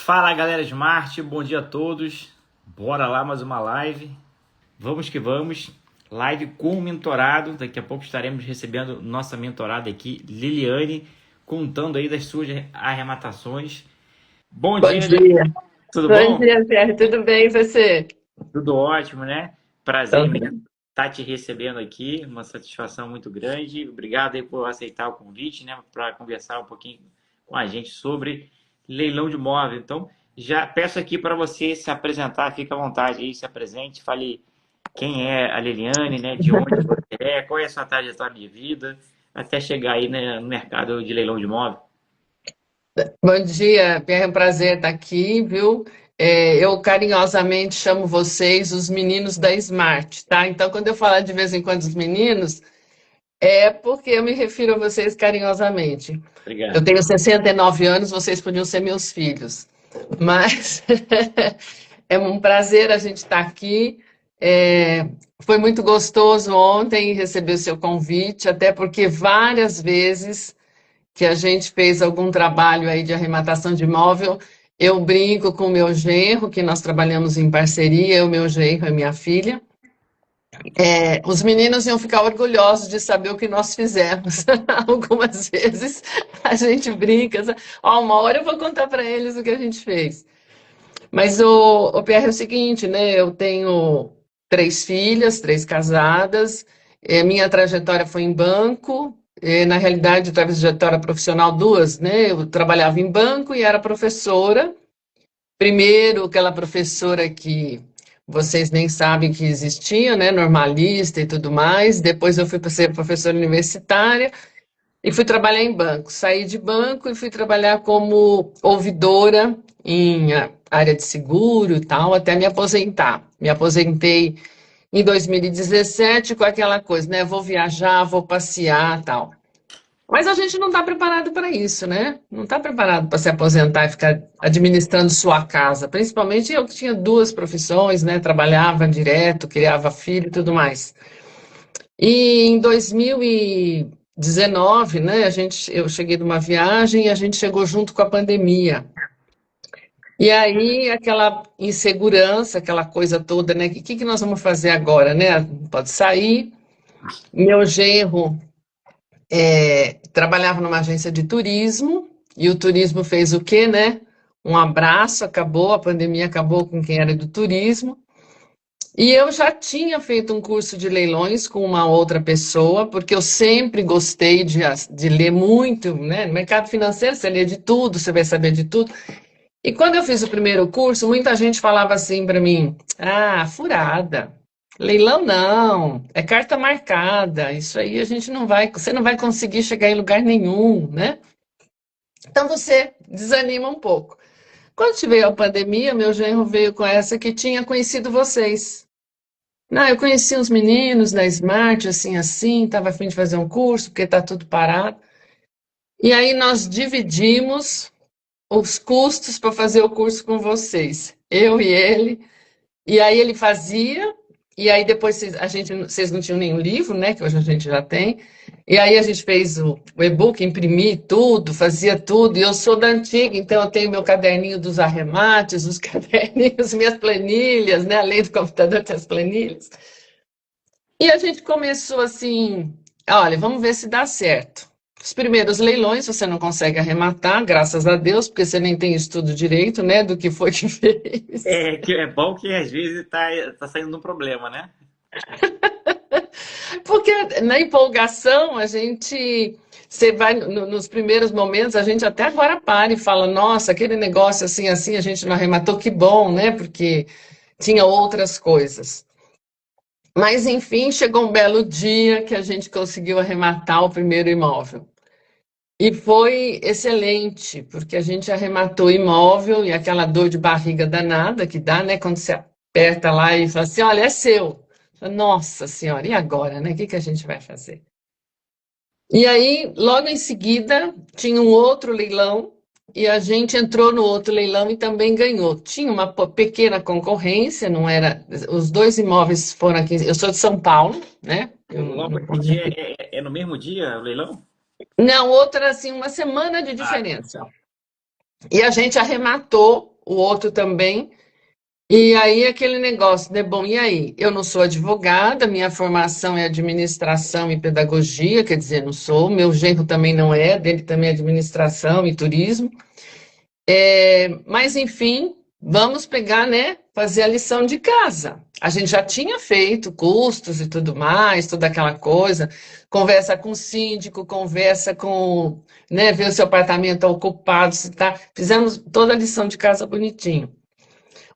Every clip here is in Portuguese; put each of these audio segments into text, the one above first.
Fala galera Smart, bom dia a todos. Bora lá mais uma live. Vamos que vamos. Live com o mentorado. Daqui a pouco estaremos recebendo nossa mentorada aqui, Liliane, contando aí das suas arrematações. Bom Bom dia, Liliane. dia. Tudo Bom bom? dia, Pierre. Tudo bem e você? Tudo ótimo, né? Prazer Então, imenso estar te recebendo aqui. Uma satisfação muito grande. Obrigado aí por aceitar o convite, né? Para conversar um pouquinho com a gente sobre leilão de imóvel. Então, já peço aqui para você se apresentar, fica à vontade aí, se apresente, fale quem é a Liliane, né? De onde você é, qual é a sua trajetória de vida, até chegar aí, né, no mercado de leilão de imóvel. bom dia, Pierre. É um prazer estar aqui, viu? Eu carinhosamente chamo vocês os meninos da Smart, tá? Então, quando eu falar de vez em quando os meninos, é porque eu me refiro a vocês carinhosamente. Eu Obrigado. tenho 69 anos, vocês podiam ser meus filhos. Mas é um prazer a gente estar aqui. É, Foi muito gostoso ontem receber o seu convite, até porque várias vezes que a gente fez algum trabalho aí de arrematação de imóvel, eu brinco com o meu genro, que nós trabalhamos em parceria, o meu genro e minha filha. Os meninos iam ficar orgulhosos de saber o que nós fizemos. Algumas vezes a gente brinca, ó, uma hora eu vou contar para eles o que a gente fez. Mas o Pierre é o seguinte, né? Eu tenho 3 filhas, 3 casadas. Minha trajetória foi em banco. Na realidade, trajetória profissional duas, né? Eu trabalhava em banco e era professora. Primeiro, aquela professora que vocês nem sabem que existia, né? Normalista e tudo mais. Depois eu fui para ser professora universitária e fui trabalhar em banco. Saí de banco e fui trabalhar como ouvidora em área de seguro e tal, até me aposentar. Me aposentei em 2017 com aquela coisa, né? Vou viajar, vou passear, tal. Mas a gente não está preparado para isso, né? Não está preparado para se aposentar e ficar administrando sua casa. Principalmente eu que tinha 2 profissões, né? Trabalhava direto, criava filho e tudo mais. E em 2019, né, eu cheguei de uma viagem e a gente chegou junto com a pandemia. E aí, aquela insegurança, aquela coisa toda, né? O que nós vamos fazer agora, né? Não pode sair. Meu genro trabalhava numa agência de turismo, e o turismo fez o quê, né? Um abraço, acabou, a pandemia acabou com quem era do turismo. E eu já tinha feito um curso de leilões com uma outra pessoa, porque eu sempre gostei de ler muito, né? No mercado financeiro você lê de tudo, você vai saber de tudo. E quando eu fiz o primeiro curso, muita gente falava assim para mim: ah, furada. Leilão não, é carta marcada. Isso aí a gente não vai, você não vai conseguir chegar em lugar nenhum, né? Então você desanima um pouco. Quando veio a pandemia, meu genro veio com essa que tinha conhecido vocês. Não, eu conheci uns meninos da Smart, assim, assim, estava a fim de fazer um curso, porque está tudo parado. E aí nós dividimos os custos para fazer o curso com vocês, eu e ele. E aí ele fazia, e aí depois vocês não tinham nenhum livro, né? Que hoje a gente já tem. E aí a gente fez o e-book, imprimi tudo, fazia tudo. E eu sou da antiga, então eu tenho meu caderninho dos arremates, os caderninhos, minhas planilhas, né? Além do computador, tem as planilhas. E a gente começou assim, olha, vamos ver se dá certo. Os primeiros leilões você não consegue arrematar, graças a Deus, porque você nem tem estudo direito, né, do que foi que fez. É, que é bom que às vezes tá saindo um problema, né? Porque na empolgação, você vai nos primeiros momentos, a gente até agora para e fala, nossa, aquele negócio assim, assim, a gente não arrematou, que bom, né, porque tinha outras coisas. Mas, enfim, chegou um belo dia que a gente conseguiu arrematar o primeiro imóvel. E foi excelente, porque a gente arrematou o imóvel e aquela dor de barriga danada que dá, né? Quando você aperta lá e fala assim, olha, é seu. Nossa Senhora, e agora, né? O que a gente vai fazer? E aí, logo em seguida, tinha um outro leilão e a gente entrou no outro leilão e também ganhou. Tinha uma pequena concorrência, não era. Os 2 imóveis foram aqui. Eu sou de São Paulo, né? Logo esse dia é no mesmo dia o leilão? Não, outra assim, uma semana de Ah, diferença. E a gente arrematou o outro também. E aí aquele negócio, né? Bom, e aí? Eu não sou advogada, minha formação é administração e pedagogia, quer dizer, não sou. Meu genro também não é, dele também é administração e turismo. Mas enfim, vamos pegar, né? Fazer a lição de casa. A gente já tinha feito custos e tudo mais, toda aquela coisa. Conversa com o síndico, conversa com, né? Ver se o apartamento está ocupado, se tá. Fizemos toda a lição de casa bonitinho.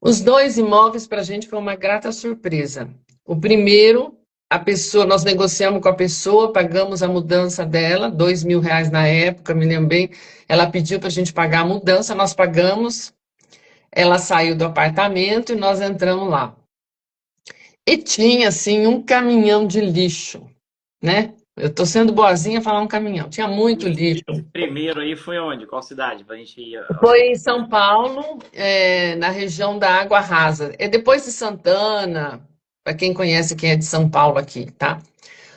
Os dois imóveis para a gente foi uma grata surpresa. O primeiro, a pessoa, nós negociamos com a pessoa, pagamos a mudança dela, R$ 2.000 na época, me lembro bem. Ela pediu para a gente pagar a mudança, nós pagamos. Ela saiu do apartamento e nós entramos lá. E tinha, assim, um caminhão de lixo, né? Eu estou sendo boazinha falar um caminhão. Tinha muito lixo. Esse primeiro aí foi onde? Qual cidade? Pra gente ir Foi em São Paulo, na região da Água Rasa. É depois de Santana, para quem conhece quem é de São Paulo aqui, tá?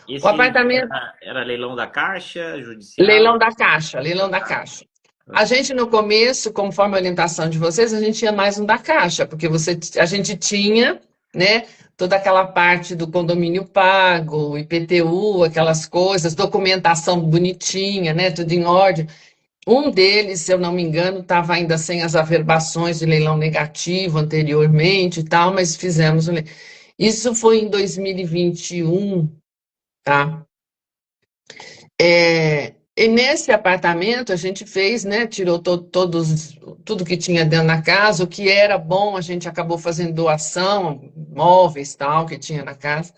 O Esse apartamento, era leilão da Caixa, judicial. leilão da Caixa, leilão da Caixa. A gente no começo, conforme a orientação de vocês, a gente tinha mais um da Caixa, porque a gente tinha, né, toda aquela parte do condomínio pago, IPTU, aquelas coisas, documentação bonitinha, né, tudo em ordem. Um deles, se eu não me engano, estava ainda sem as averbações de leilão negativo anteriormente e tal, mas fizemos o Isso foi em 2021, tá? E nesse apartamento a gente fez, né? Tirou tudo que tinha dentro da casa, o que era bom, a gente acabou fazendo doação, móveis tal, que tinha na casa.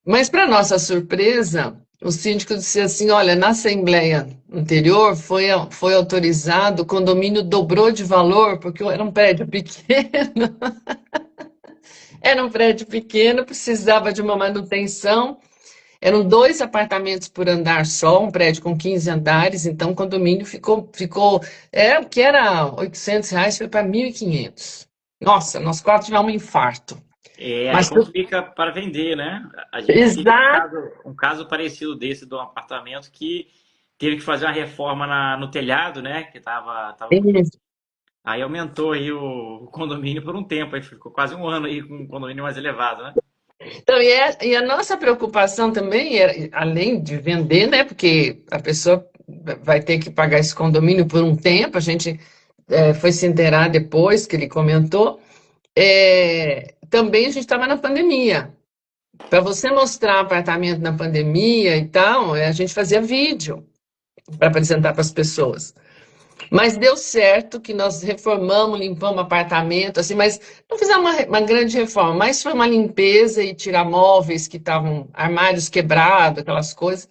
Mas, para nossa surpresa, o síndico disse assim: olha, na assembleia anterior foi autorizado, o condomínio dobrou de valor, porque era um prédio pequeno, era um prédio pequeno, precisava de uma manutenção. Eram 2 apartamentos por andar só, um prédio com 15 andares, então o condomínio o que era R$ 800, foi para 1.500. Nossa, nós quatro tivemos um infarto. Aí Mas, complica para vender, né? A gente teve exato, um caso parecido desse de um apartamento que teve que fazer uma reforma no telhado, né? Que tava muito. Aí aumentou aí o condomínio por um tempo, aí ficou quase um ano aí com um condomínio mais elevado, né? então, e a nossa preocupação também era, além de vender, né? Porque a pessoa vai ter que pagar esse condomínio por um tempo, a gente foi se inteirar depois que ele comentou. Também a gente estava na pandemia. Para você mostrar apartamento na pandemia e tal, a gente fazia vídeo para apresentar para as pessoas. Mas deu certo que nós reformamos, limpamos apartamento, assim, mas não fizemos uma grande reforma, mas foi uma limpeza e tirar móveis que estavam, armários quebrados, aquelas coisas.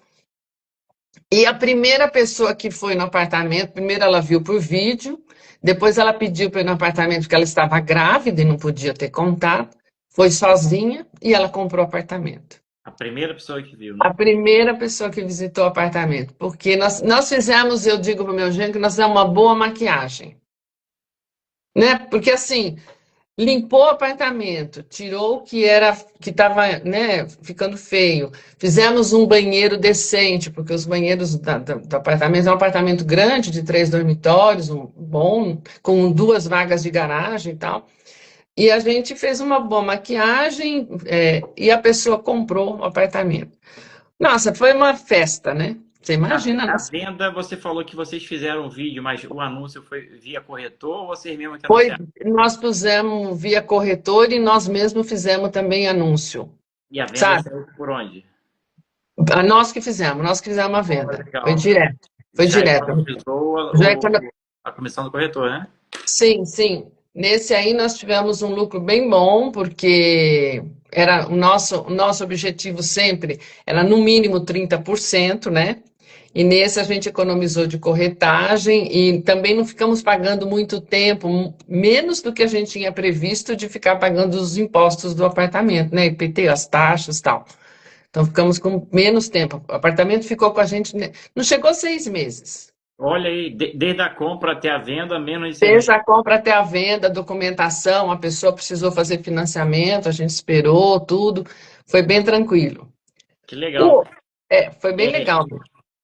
E a primeira pessoa que foi no apartamento, primeiro ela viu por vídeo, depois ela pediu para ir no apartamento porque ela estava grávida e não podia ter contato, foi sozinha e ela comprou o apartamento. A primeira pessoa que viu, A né? primeira pessoa que visitou o apartamento, porque nós fizemos, eu digo para o meu genro, que nós fizemos uma boa maquiagem, né? Porque assim, limpou o apartamento, tirou o que estava, né, ficando feio. Fizemos um banheiro decente, porque os banheiros do apartamento é um apartamento grande, de 3 dormitórios, um bom, com 2 vagas de garagem e tal. E a gente fez uma boa maquiagem, e a pessoa comprou o apartamento. Nossa, foi uma festa, né? Você imagina, A venda, você falou que vocês fizeram um vídeo, mas o anúncio foi via corretor ou vocês mesmos que anunciaram? nós pusemos via corretor e nós mesmos fizemos também anúncio, E a venda sabe? saiu por onde? Nós que fizemos a Oh, venda. Foi legal. direto, foi Já direto. economizou Já é quando- a comissão do corretor, né? Sim, sim. Nesse aí nós tivemos um lucro bem bom, porque era o nosso objetivo sempre era no mínimo 30%, né? E nesse a gente economizou de corretagem e também não ficamos pagando muito tempo, menos do que a gente tinha previsto de ficar pagando os impostos do apartamento, né? IPT, as taxas e tal. Então ficamos com menos tempo. O apartamento ficou com a gente, né? Não chegou a 6 meses. Olha aí, desde a compra até a venda, menos de 6 Desde meses. a compra até a venda, documentação, a pessoa precisou fazer financiamento, a gente esperou tudo, foi bem tranquilo. Que legal. O- Foi bem É, legal.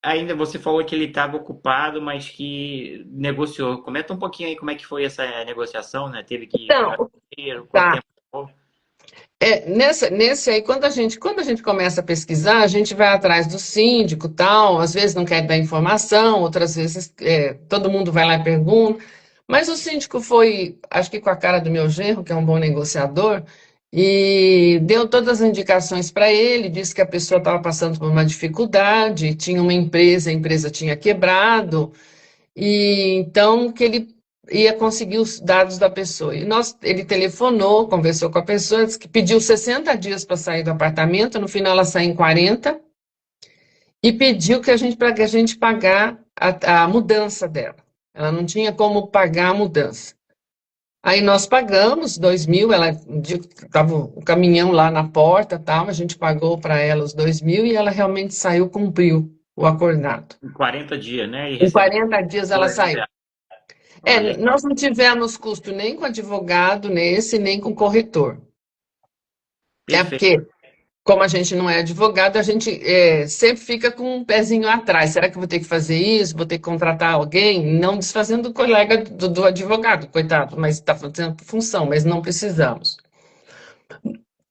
ainda você falou que ele estava ocupado, mas que negociou. Comenta um pouquinho aí como é que foi essa negociação, né? Teve que pagar Então, dinheiro, quanto tá. tempo levou? Nesse aí, quando a gente começa a pesquisar, a gente vai atrás do síndico, tal, às vezes não quer dar informação, outras vezes todo mundo vai lá e pergunta, mas o síndico foi, acho que com a cara do meu genro, que é um bom negociador, e deu todas as indicações para ele, disse que a pessoa estava passando por uma dificuldade, tinha uma empresa, a empresa tinha quebrado, e então que ele ia conseguir os dados da pessoa. Ele telefonou, conversou com a pessoa, disse que pediu 60 dias para sair do apartamento, no final ela saiu em 40 e pediu para que a gente pagar a mudança dela. Ela não tinha como pagar a mudança. Aí nós pagamos 2.000, ela estava o caminhão lá na porta, tal, a gente pagou para ela os 2.000 e ela realmente saiu, cumpriu o acordado. Em 40 dias, né? E Em recebeu 40 dias ela 2 mil saiu. reais. Olha, Nós não tivemos custo nem com advogado nesse, nem com corretor. É perfeito. porque, como a gente não é advogado, a gente sempre fica com um pezinho atrás. Será que eu vou ter que fazer isso? Vou ter que contratar alguém? Não desfazendo o colega do advogado, coitado, mas está fazendo função, mas não precisamos.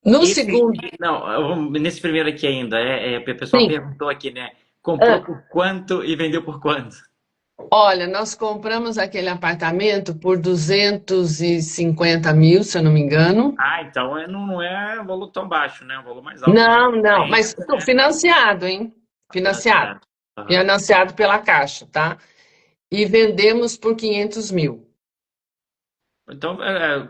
No Esse, segundo, não, nesse primeiro aqui ainda, o pessoal sim. perguntou aqui, né? Comprou Ah, por quanto e vendeu por quanto? olha, nós compramos aquele apartamento por 250 mil, se eu não me engano. Ah, então não é um valor tão baixo, né? Um valor mais alto. Não, não, mas Ainda, né? financiado, hein? Financiado. Financiado. Aham. Financiado pela Caixa, tá? E vendemos por 500 mil. Então,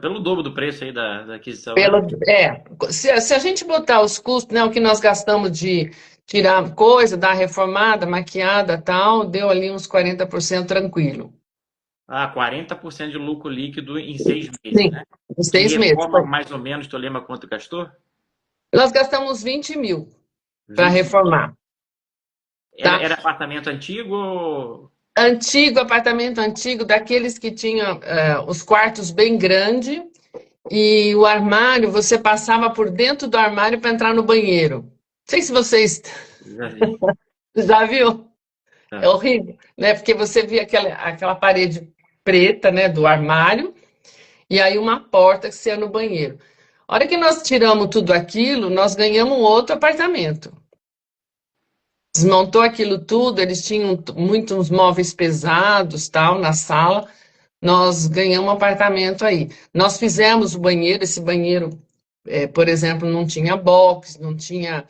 pelo dobro do preço aí da aquisição, né? Pelo, se a gente botar os custos, né, o que nós gastamos de tirar coisa, dar reformada, maquiada, tal, deu ali uns 40% tranquilo. Ah, 40% de lucro líquido em 6 meses, Sim, né? em De 6 meses. reforma, mais ou menos, tu lembra quanto gastou? Nós gastamos 20 mil para 20. reformar, Era, tá? era apartamento antigo? Antigo, apartamento antigo, daqueles que tinham os quartos bem grandes. E o armário, você passava por dentro do armário para entrar no banheiro. Não sei se vocês Já vi. já viu. É Tá. horrível, né? Porque você via aquela parede preta, né, do armário, e aí uma porta que você ia no banheiro. A hora que nós tiramos tudo aquilo, nós ganhamos um outro apartamento. Desmontou aquilo tudo, eles tinham muitos móveis pesados, tal, na sala. Nós ganhamos um apartamento aí. Nós fizemos o banheiro, esse banheiro por exemplo, não tinha box, não tinha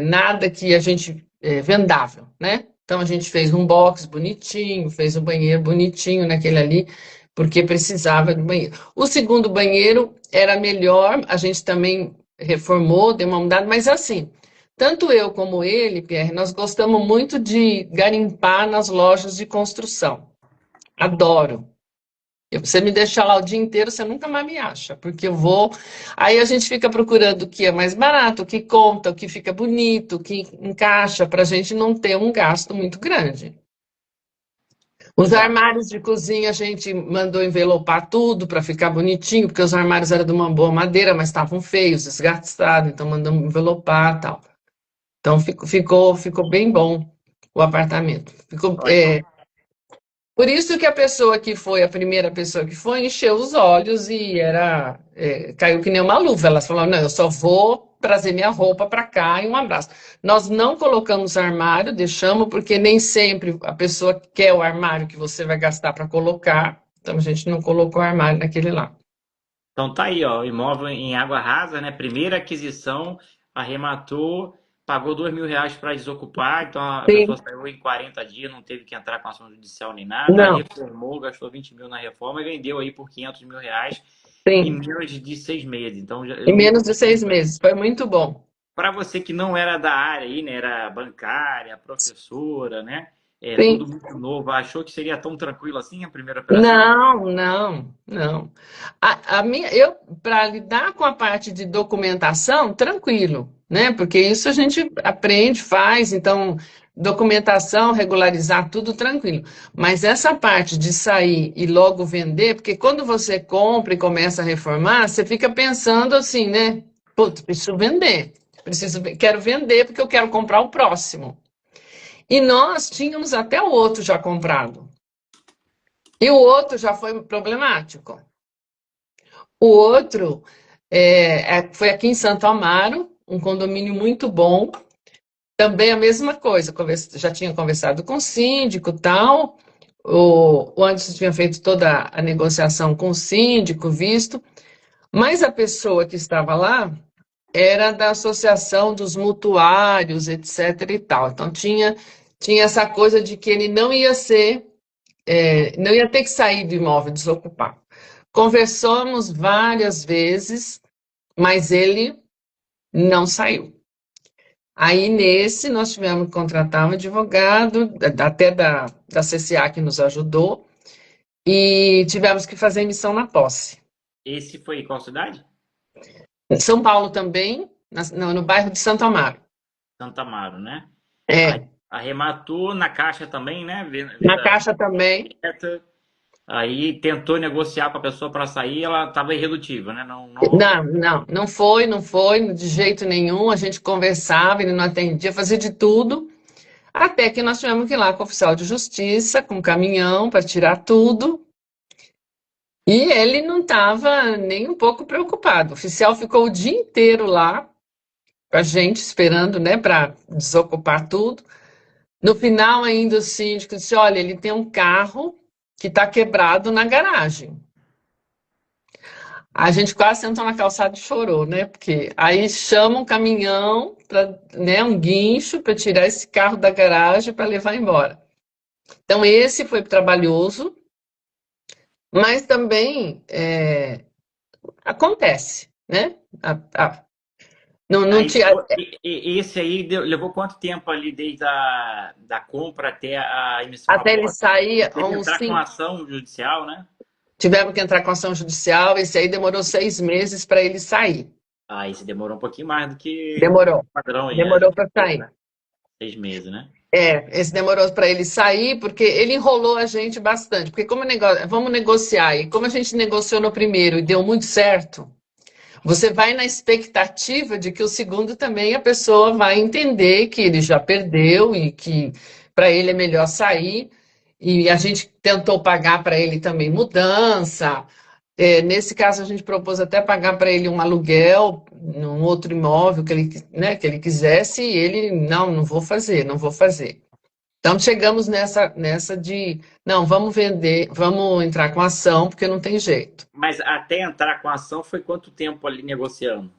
nada que a gente vendável, né? Então a gente fez um box bonitinho, fez um banheiro bonitinho naquele ali, porque precisava do banheiro. O segundo banheiro era melhor, a gente também reformou, deu uma mudada, mas assim, tanto eu como ele, Pierre, nós gostamos muito de garimpar nas lojas de construção. Adoro. Você me deixar lá o dia inteiro, você nunca mais me acha, porque eu vou. Aí a gente fica procurando o que é mais barato, o que conta, o que fica bonito, o que encaixa, para a gente não ter um gasto muito grande. Os Exato. armários de cozinha a gente mandou envelopar tudo para ficar bonitinho, porque os armários eram de uma boa madeira, mas estavam feios, desgastados, então mandamos envelopar e tal. Então ficou bem bom o apartamento. Ó, então, Por isso que a pessoa que foi, a primeira pessoa que foi, encheu os olhos e caiu que nem uma luva. Elas falaram, não, eu só vou trazer minha roupa para cá e um abraço. Nós não colocamos armário, deixamos, porque nem sempre a pessoa quer o armário que você vai gastar para colocar. Então a gente não colocou armário naquele lá. então tá aí, ó, imóvel em água rasa, né? Primeira aquisição, arrematou, pagou 2 mil reais para desocupar, então a pessoa Sim, saiu em 40 dias, não teve que entrar com ação judicial nem nada, não, reformou, gastou 20 mil na reforma e vendeu aí por 500 mil reais em sim. menos de 6 meses. Então, Em menos de 6 meses. Foi muito bom. para você que não era da área aí, né? Era bancária, professora, né? Tudo Sim. muito novo, achou que seria tão tranquilo assim a primeira operação? Não, não, não. Para lidar com a parte de documentação, tranquilo, né? Porque isso a gente aprende, faz, então, documentação, regularizar tudo tranquilo. Mas essa parte de sair e logo vender, porque quando você compra e começa a reformar, você fica pensando assim, né? Putz, preciso vender, quero vender porque eu quero comprar o próximo. E nós tínhamos até o outro já comprado. E o outro já foi problemático. O outro foi aqui em Santo Amaro, um condomínio muito bom. Também a mesma coisa, já tinha conversado com o síndico e tal. O Anderson tinha feito toda a negociação com o síndico, visto. Mas a pessoa que estava lá era da Associação dos Mutuários, etc. e tal. Então tinha essa coisa de que ele não ia não ia ter que sair do imóvel, desocupar. Conversamos várias vezes, mas ele não saiu. Aí nesse nós tivemos que contratar um advogado, até da CCA que nos ajudou, e tivemos que fazer emissão na posse. Esse foi em qual cidade? Em São Paulo também, no bairro de Santo Amaro. Santo Amaro, né? Aí É, arrematou na Caixa também, né? na Venda Caixa também. direta. Aí tentou negociar com a pessoa para sair, ela estava irredutível, né? Não foi, de jeito nenhum. A gente conversava, ele não atendia, fazia de tudo, até que nós tivemos que ir lá com o oficial de justiça, com o caminhão, para tirar tudo. E ele não estava nem um pouco preocupado. O oficial ficou o dia inteiro lá, com a gente, esperando, né, para desocupar tudo. No final, ainda o síndico disse: Olha, ele tem um carro que está quebrado na garagem. A gente quase sentou na calçada e chorou, né? Porque aí chama um caminhão, né, um guincho, para tirar esse carro da garagem para levar embora. Então, esse foi trabalhoso, mas também acontece, né? Não Aí tinha, esse aí levou quanto tempo ali desde da compra até a emissão na até ele posse? sair, Teve que entrar com ação judicial, né? tivemos que entrar com ação judicial. Esse aí demorou 6 meses para ele sair. Ah, esse demorou um pouquinho mais do que Demorou, o padrão aí, né? demorou para sair. 6 meses, né? Esse demorou para ele sair, porque ele enrolou a gente bastante. Porque vamos negociar, e como a gente negociou no primeiro e deu muito certo, você vai na expectativa de que o segundo também a pessoa vai entender que ele já perdeu e que para ele é melhor sair. E a gente tentou pagar para ele também mudança. Nesse caso, a gente propôs até pagar para ele um aluguel num outro imóvel que ele, né, que ele quisesse, e ele, não vou fazer, não vou fazer. Então, chegamos nessa de, não, vamos vender, vamos entrar com ação, porque não tem jeito. Mas até entrar com a ação foi quanto tempo ali negociando?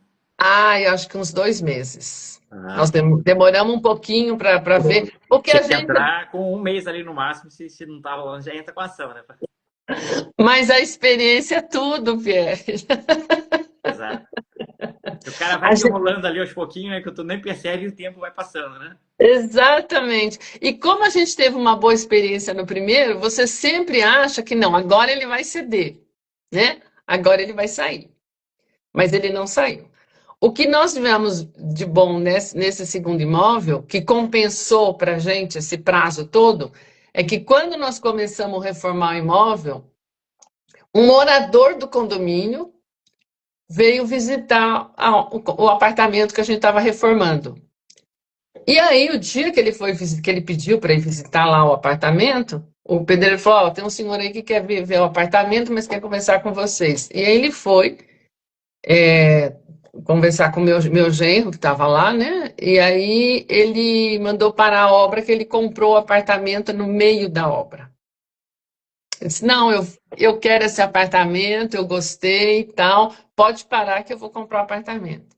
Eu acho que uns 2 meses. Ah, Nós demoramos um pouquinho para ver, porque tinha a que gente. entrar com 1 mês ali no máximo, se não tá rolando, já entra com a ação, né? Mas a experiência é tudo, Pierre. Exato. O cara vai A te gente- enrolando ali aos pouquinhos, né? Que tu nem percebe e o tempo vai passando, né? Exatamente. E como a gente teve uma boa experiência no primeiro, você sempre acha que não, agora ele vai ceder, né? Agora ele vai sair. Mas ele não saiu. O que nós tivemos de bom nesse segundo imóvel, que compensou para a gente esse prazo todo, é que quando nós começamos a reformar o imóvel, um morador do condomínio veio visitar o apartamento que a gente estava reformando. E aí, o dia que que ele pediu para ir visitar lá o apartamento, o pedreiro falou: Ó, tem um senhor aí que quer ver o apartamento, mas quer conversar com vocês. E aí ele foi conversar com meu genro, que estava lá, né? E aí ele mandou parar a obra, que ele comprou o apartamento no meio da obra. Ele disse: Não, eu quero esse apartamento, eu gostei e tal, pode parar que eu vou comprar o apartamento.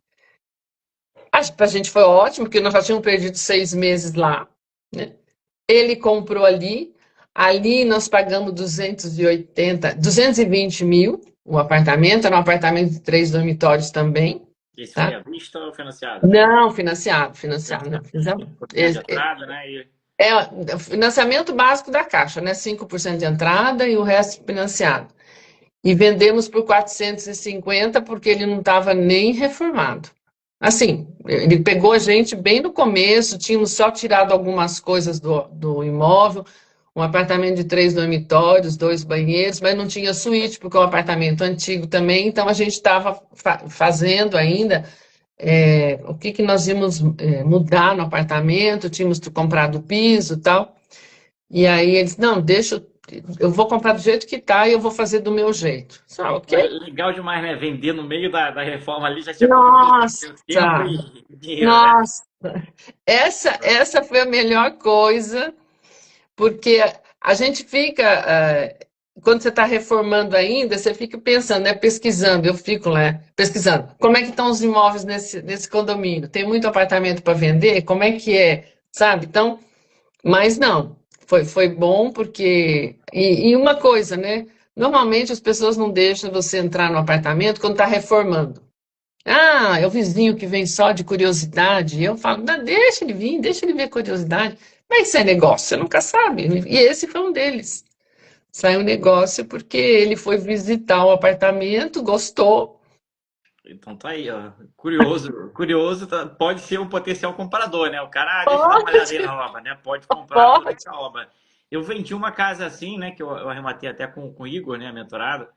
Acho que para a gente foi ótimo, porque nós já tínhamos perdido 6 meses lá, né? Ele comprou ali nós pagamos 220 mil o apartamento, era um apartamento de 3 dormitórios também, Esse foi tá? à vista ou financiado? Não, financiado, não. Um pouquinho de entrada, né? O financiamento básico da Caixa, né? 5% de entrada e o resto financiado. E vendemos por 450 porque ele não estava nem reformado. Assim, ele pegou a gente bem no começo, tínhamos só tirado algumas coisas do imóvel, um apartamento de 3 dormitórios, 2 banheiros, mas não tinha suíte, porque é um apartamento antigo também, então a gente estava fazendo ainda, o que que nós íamos mudar no apartamento, tínhamos comprado o piso e tal. E aí eles, não, deixa, eu vou comprar do jeito que tá e eu vou fazer do meu jeito. Só, ok? Mas legal demais, né? Vender no meio da reforma ali já te economizou seu tempo Nossa, e dinheiro, né? nossa, essa foi a melhor coisa, porque a gente fica, quando você está reformando ainda, você fica pensando, né, pesquisando, eu fico lá pesquisando, como é que estão os imóveis nesse condomínio? Tem muito apartamento para vender? Como é que é? Sabe? Então, mas não, foi bom porque. E uma coisa, né? Normalmente as pessoas não deixam você entrar no apartamento quando está reformando. Ah, é o vizinho que vem só de curiosidade. E eu falo, não, deixa ele vir, deixa ele ver curiosidade. Mas isso é negócio, você nunca sabe. E esse foi um deles. Saiu um negócio porque ele foi visitar o apartamento, gostou. Então tá aí, ó. Curioso, curioso pode ser um potencial comprador, né? O cara, deixa eu dar uma Pode, olhada aí na obra, né? Pode comprar pode. durante a obra. Eu vendi uma casa assim, né? Que eu arrematei até com o Igor, né? Mentorado.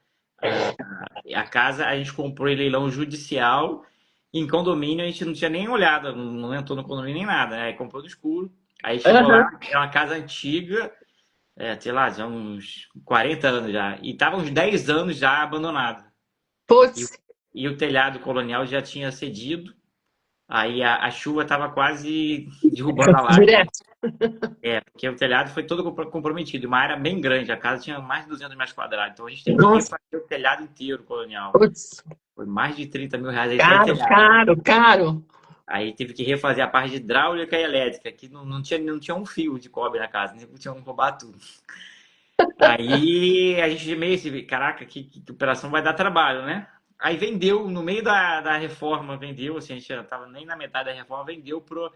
A casa a gente comprou em leilão judicial. Em condomínio a gente não tinha nem olhado, não entrou no condomínio nem nada, né? Aí comprou no escuro. Aí chegou lá, Aham. é uma casa antiga, sei lá, já uns 40 anos já. E tava uns 10 anos já abandonada. E, Putz, e o telhado colonial já tinha cedido. Aí a chuva estava quase derrubando a laje. direto. Porque o telhado foi todo comprometido. Uma área bem grande, a casa tinha mais de 200 metros quadrados. Então a gente teve que Nossa, refazer o telhado inteiro colonial. putz, Foi mais de 30 mil reais aí só em caro, telhado. caro, caro. Aí teve que refazer a parte de hidráulica e elétrica, que não tinha um fio de cobre na casa, nem tinha como roubar tudo. Aí a gente meio assim, caraca, que operação vai dar trabalho, né? Aí vendeu, no meio da reforma, vendeu, assim, a gente já estava nem na metade da reforma, vendeu pro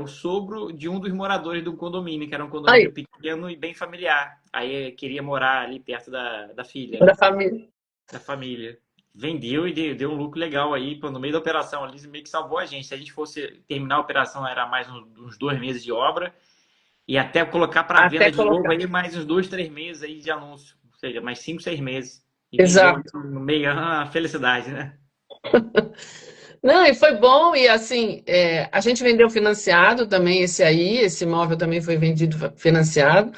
o sogro de um dos moradores do condomínio, que era um condomínio Aí, pequeno e bem familiar. Aí queria morar ali perto da filha, da né? família. Da família. Vendeu e deu um lucro legal aí, pô, no meio da operação ali, meio que salvou a gente. Se a gente fosse terminar a operação, era mais uns 2 meses de obra, e até colocar para Até venda de novo colocar. aí mais uns 2, 3 meses aí de anúncio. Ou seja, mais 5, 6 meses. E vendeu Exato. no meio, felicidade, né? Não, e foi bom, e assim, a gente vendeu financiado também esse aí, esse imóvel também foi vendido financiado.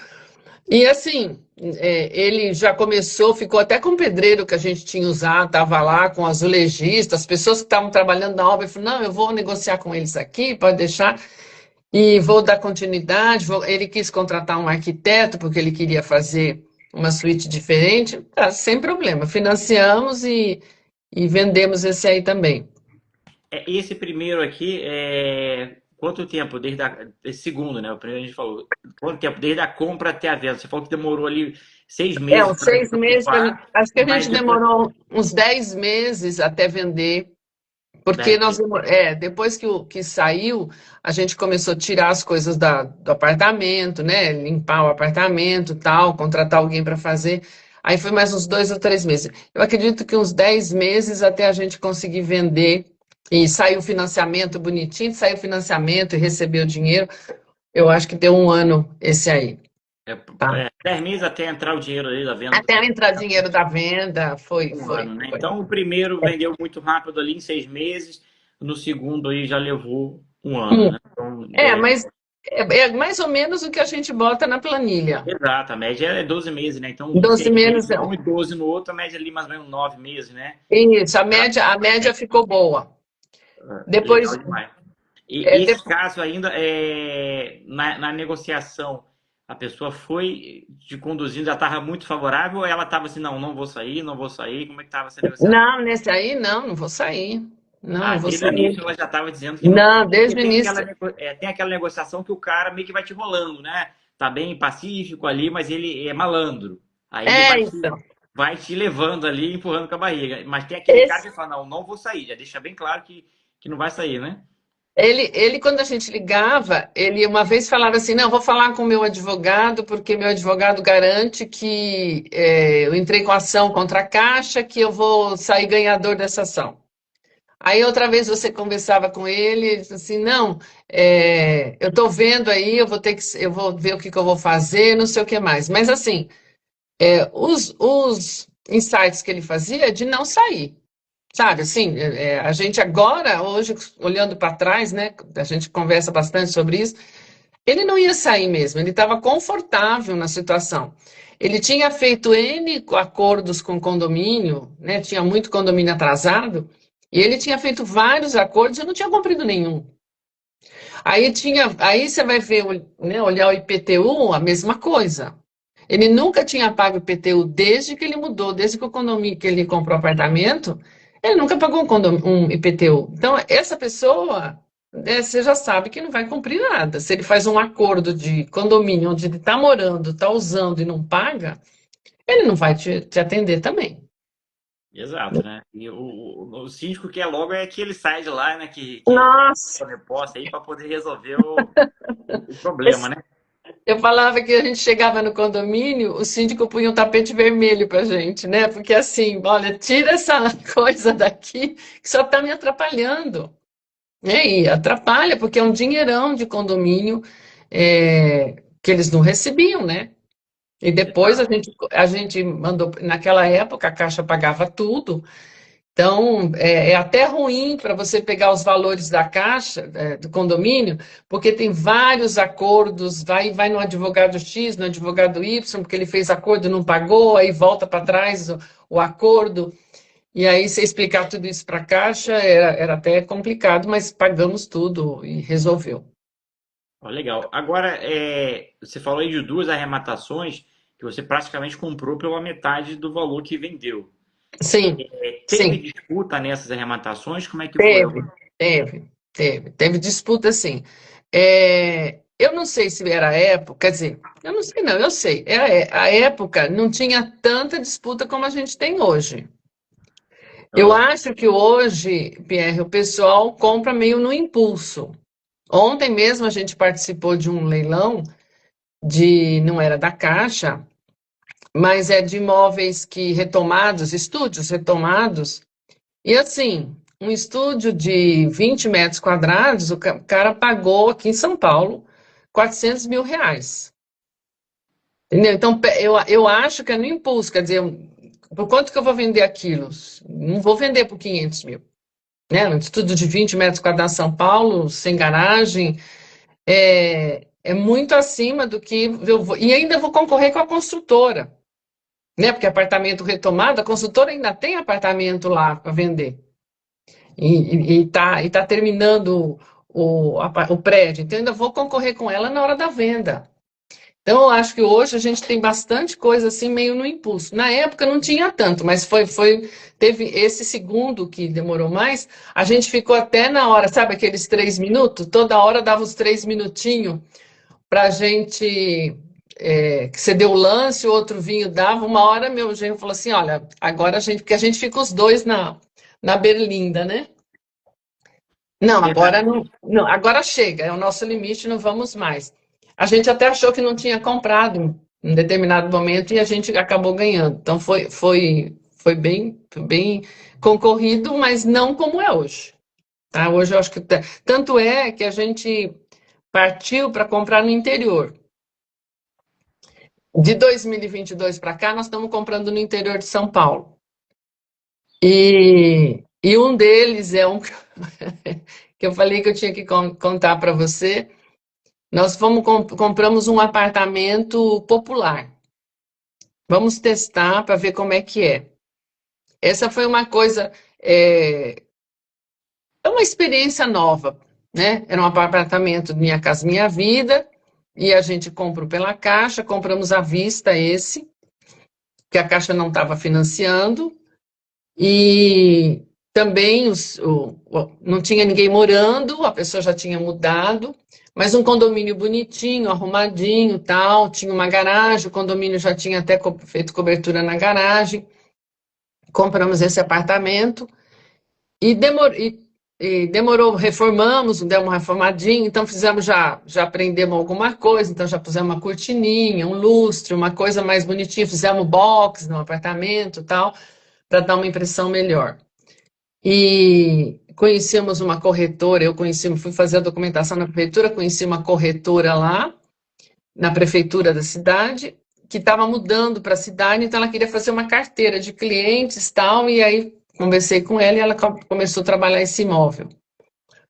E assim, ele já começou, ficou até com o pedreiro que a gente tinha usado, estava lá com azulejista, as pessoas que estavam trabalhando na obra, falou, não, eu vou negociar com eles aqui, pode deixar, e vou dar continuidade. Ele quis contratar um arquiteto, porque ele queria fazer uma suíte diferente, tá, sem problema. Financiamos e vendemos esse aí também. Esse primeiro aqui, quanto tempo esse segundo, né? O primeiro a gente falou. Quanto tempo desde a compra até a venda? Você falou que demorou ali 6 meses Uns para 6 meses, desocupar, acho que a mas gente depois demorou uns 10 meses até vender, porque 10 meses. depois que saiu, a gente começou a tirar as coisas do apartamento, né? Limpar o apartamento, tal, contratar alguém para fazer. Aí foi mais uns 2 ou 3 meses. Eu acredito que uns 10 meses até a gente conseguir vender e sair o financiamento bonitinho, sair o financiamento e receber o dinheiro. Eu acho que deu um ano esse aí. É, Tá? 10 meses até entrar o dinheiro ali da venda do Até seu entrar dinheiro da venda, foi, um foi, ano, né? foi. Então o primeiro vendeu muito rápido ali em 6 meses, no segundo aí já levou um ano, né? Então, Mas é mais ou menos o que a gente bota na planilha. exato, a média é 12 meses, né? Então, em 12 6 meses meses, é. um e 12 no outro, a média ali mais ou menos 9 meses, né? Isso, a média ficou boa. Legal Depois, demais. é, E esse de- caso ainda, na negociação, a pessoa foi te conduzindo, já estava muito favorável ou ela estava assim, não, não vou sair, não vou sair? Como é que estava essa negociação? não, nesse aí não vou sair. Não, não vou Desde o sair. início ela já estava dizendo que não. Não, Porque desde o tem aquela, início. tem aquela negociação que o cara meio que vai te rolando, né? Tá bem pacífico ali, mas ele é malandro. Aí ele vai te, Então. vai te levando ali, empurrando com a barriga. Mas tem aquele cara Esse, que fala, não, não vou sair. Já deixa bem claro que não vai sair, né? quando a gente ligava, ele uma vez falava assim: não, vou falar com o meu advogado, porque meu advogado garante que eu entrei com ação contra a Caixa, que eu vou sair ganhador dessa ação. Aí outra vez você conversava com ele, ele disse assim, não, eu estou vendo aí, eu vou ver o que que eu vou fazer, não sei o que mais. Mas assim, os insights que ele fazia é de não sair. Sabe, assim, a gente agora, hoje, olhando para trás, né, a gente conversa bastante sobre isso, ele não ia sair mesmo, ele estava confortável na situação. Ele tinha feito N acordos com condomínio, né, tinha muito condomínio atrasado, e ele tinha feito vários acordos e não tinha cumprido nenhum. Aí você vai ver, né, olhar o IPTU, a mesma coisa. Ele nunca tinha pago IPTU desde que ele mudou, desde que o condomínio que ele comprou apartamento, ele nunca pagou um IPTU. Então, essa pessoa, né, você já sabe que não vai cumprir nada. Se ele faz um acordo de condomínio onde ele está morando, está usando e não paga, ele não vai te atender também. Exato, né? E o síndico que é logo é que ele sai de lá, né? Que Nossa, tome posse aí para poder resolver o problema, né? eu falava que a gente chegava no condomínio, o síndico punha um tapete vermelho pra gente, né? Porque assim, olha, tira essa coisa daqui que só tá me atrapalhando. E atrapalha, porque é um dinheirão de condomínio que eles não recebiam, né? E depois Exato. a gente mandou, naquela época a Caixa pagava tudo, então, é até ruim para você pegar os valores da caixa, do condomínio, porque tem vários acordos, vai no advogado X, no advogado Y, porque ele fez acordo e não pagou, aí volta para trás o acordo, e aí você explicar tudo isso para a caixa era até complicado, mas pagamos tudo e resolveu. Ó, legal. Agora, você falou aí de duas arrematações que você praticamente comprou pela metade do valor que vendeu. Sim, Teve sim, disputa nessas arrematações? Como é que foi? teve disputa sim. Eu não sei se era a época, quer dizer, eu não sei não, eu sei. A época não tinha tanta disputa como a gente tem hoje. Eu Ah, acho que hoje, Pierre, o pessoal compra meio no impulso. Ontem mesmo a gente participou de um leilão não era da Caixa, mas é de imóveis que retomados, estúdios retomados. E assim, um estúdio de 20 metros quadrados, o cara pagou aqui em São Paulo R$ 400 mil. Entendeu? Então, eu acho que é no impulso, quer dizer, por quanto que eu vou vender aquilo? Não vou vender por 500 mil. Né? Um estúdio de 20 metros quadrados em São Paulo, sem garagem, é muito acima do que eu vou. E ainda vou concorrer com a construtora, né? Porque apartamento retomado, a construtora ainda tem apartamento lá para vender. E tá terminando o prédio. Então, ainda vou concorrer com ela na hora da venda. Então, eu acho que hoje a gente tem bastante coisa assim, meio no impulso. Na época não tinha tanto, mas teve esse segundo que demorou mais. A gente ficou até na hora, sabe aqueles 3 minutos? Toda hora dava os 3 minutinhos para a gente. Que você deu o lance, o outro vinho dava. Uma hora meu genro falou assim: olha, agora a gente. Porque a gente fica os dois na berlinda, né? Não, agora verdade. não, não, agora chega, é o nosso limite, não vamos mais. A gente até achou que não tinha comprado em determinado momento e a gente acabou ganhando. Então foi bem concorrido, mas não como é hoje. Tá? Hoje eu acho que tanto é que a gente partiu para comprar no interior. De 2022 para cá, nós estamos comprando no interior de São Paulo. E um deles é um que eu falei que eu tinha que contar para você. Nós compramos um apartamento popular. Vamos testar para ver como é que é. Essa foi uma coisa, é uma experiência nova, né? Era um apartamento de Minha Casa Minha Vida, e a gente comprou pela Caixa, compramos à vista esse, que a Caixa não estava financiando, e também não tinha ninguém morando, a pessoa já tinha mudado, mas um condomínio bonitinho, arrumadinho, tal, tinha uma garagem, o condomínio já tinha até feito cobertura na garagem. Compramos esse apartamento e demorou, reformamos, demos uma reformadinha, então fizemos já aprendemos alguma coisa, então já pusemos uma cortininha, um lustre, uma coisa mais bonitinha, fizemos box no apartamento, tal, para dar uma impressão melhor. E conhecemos uma corretora, fui fazer a documentação na prefeitura, conheci uma corretora lá, na prefeitura da cidade, que estava mudando para a cidade, então ela queria fazer uma carteira de clientes tal, e aí conversei com ela e ela começou a trabalhar esse imóvel.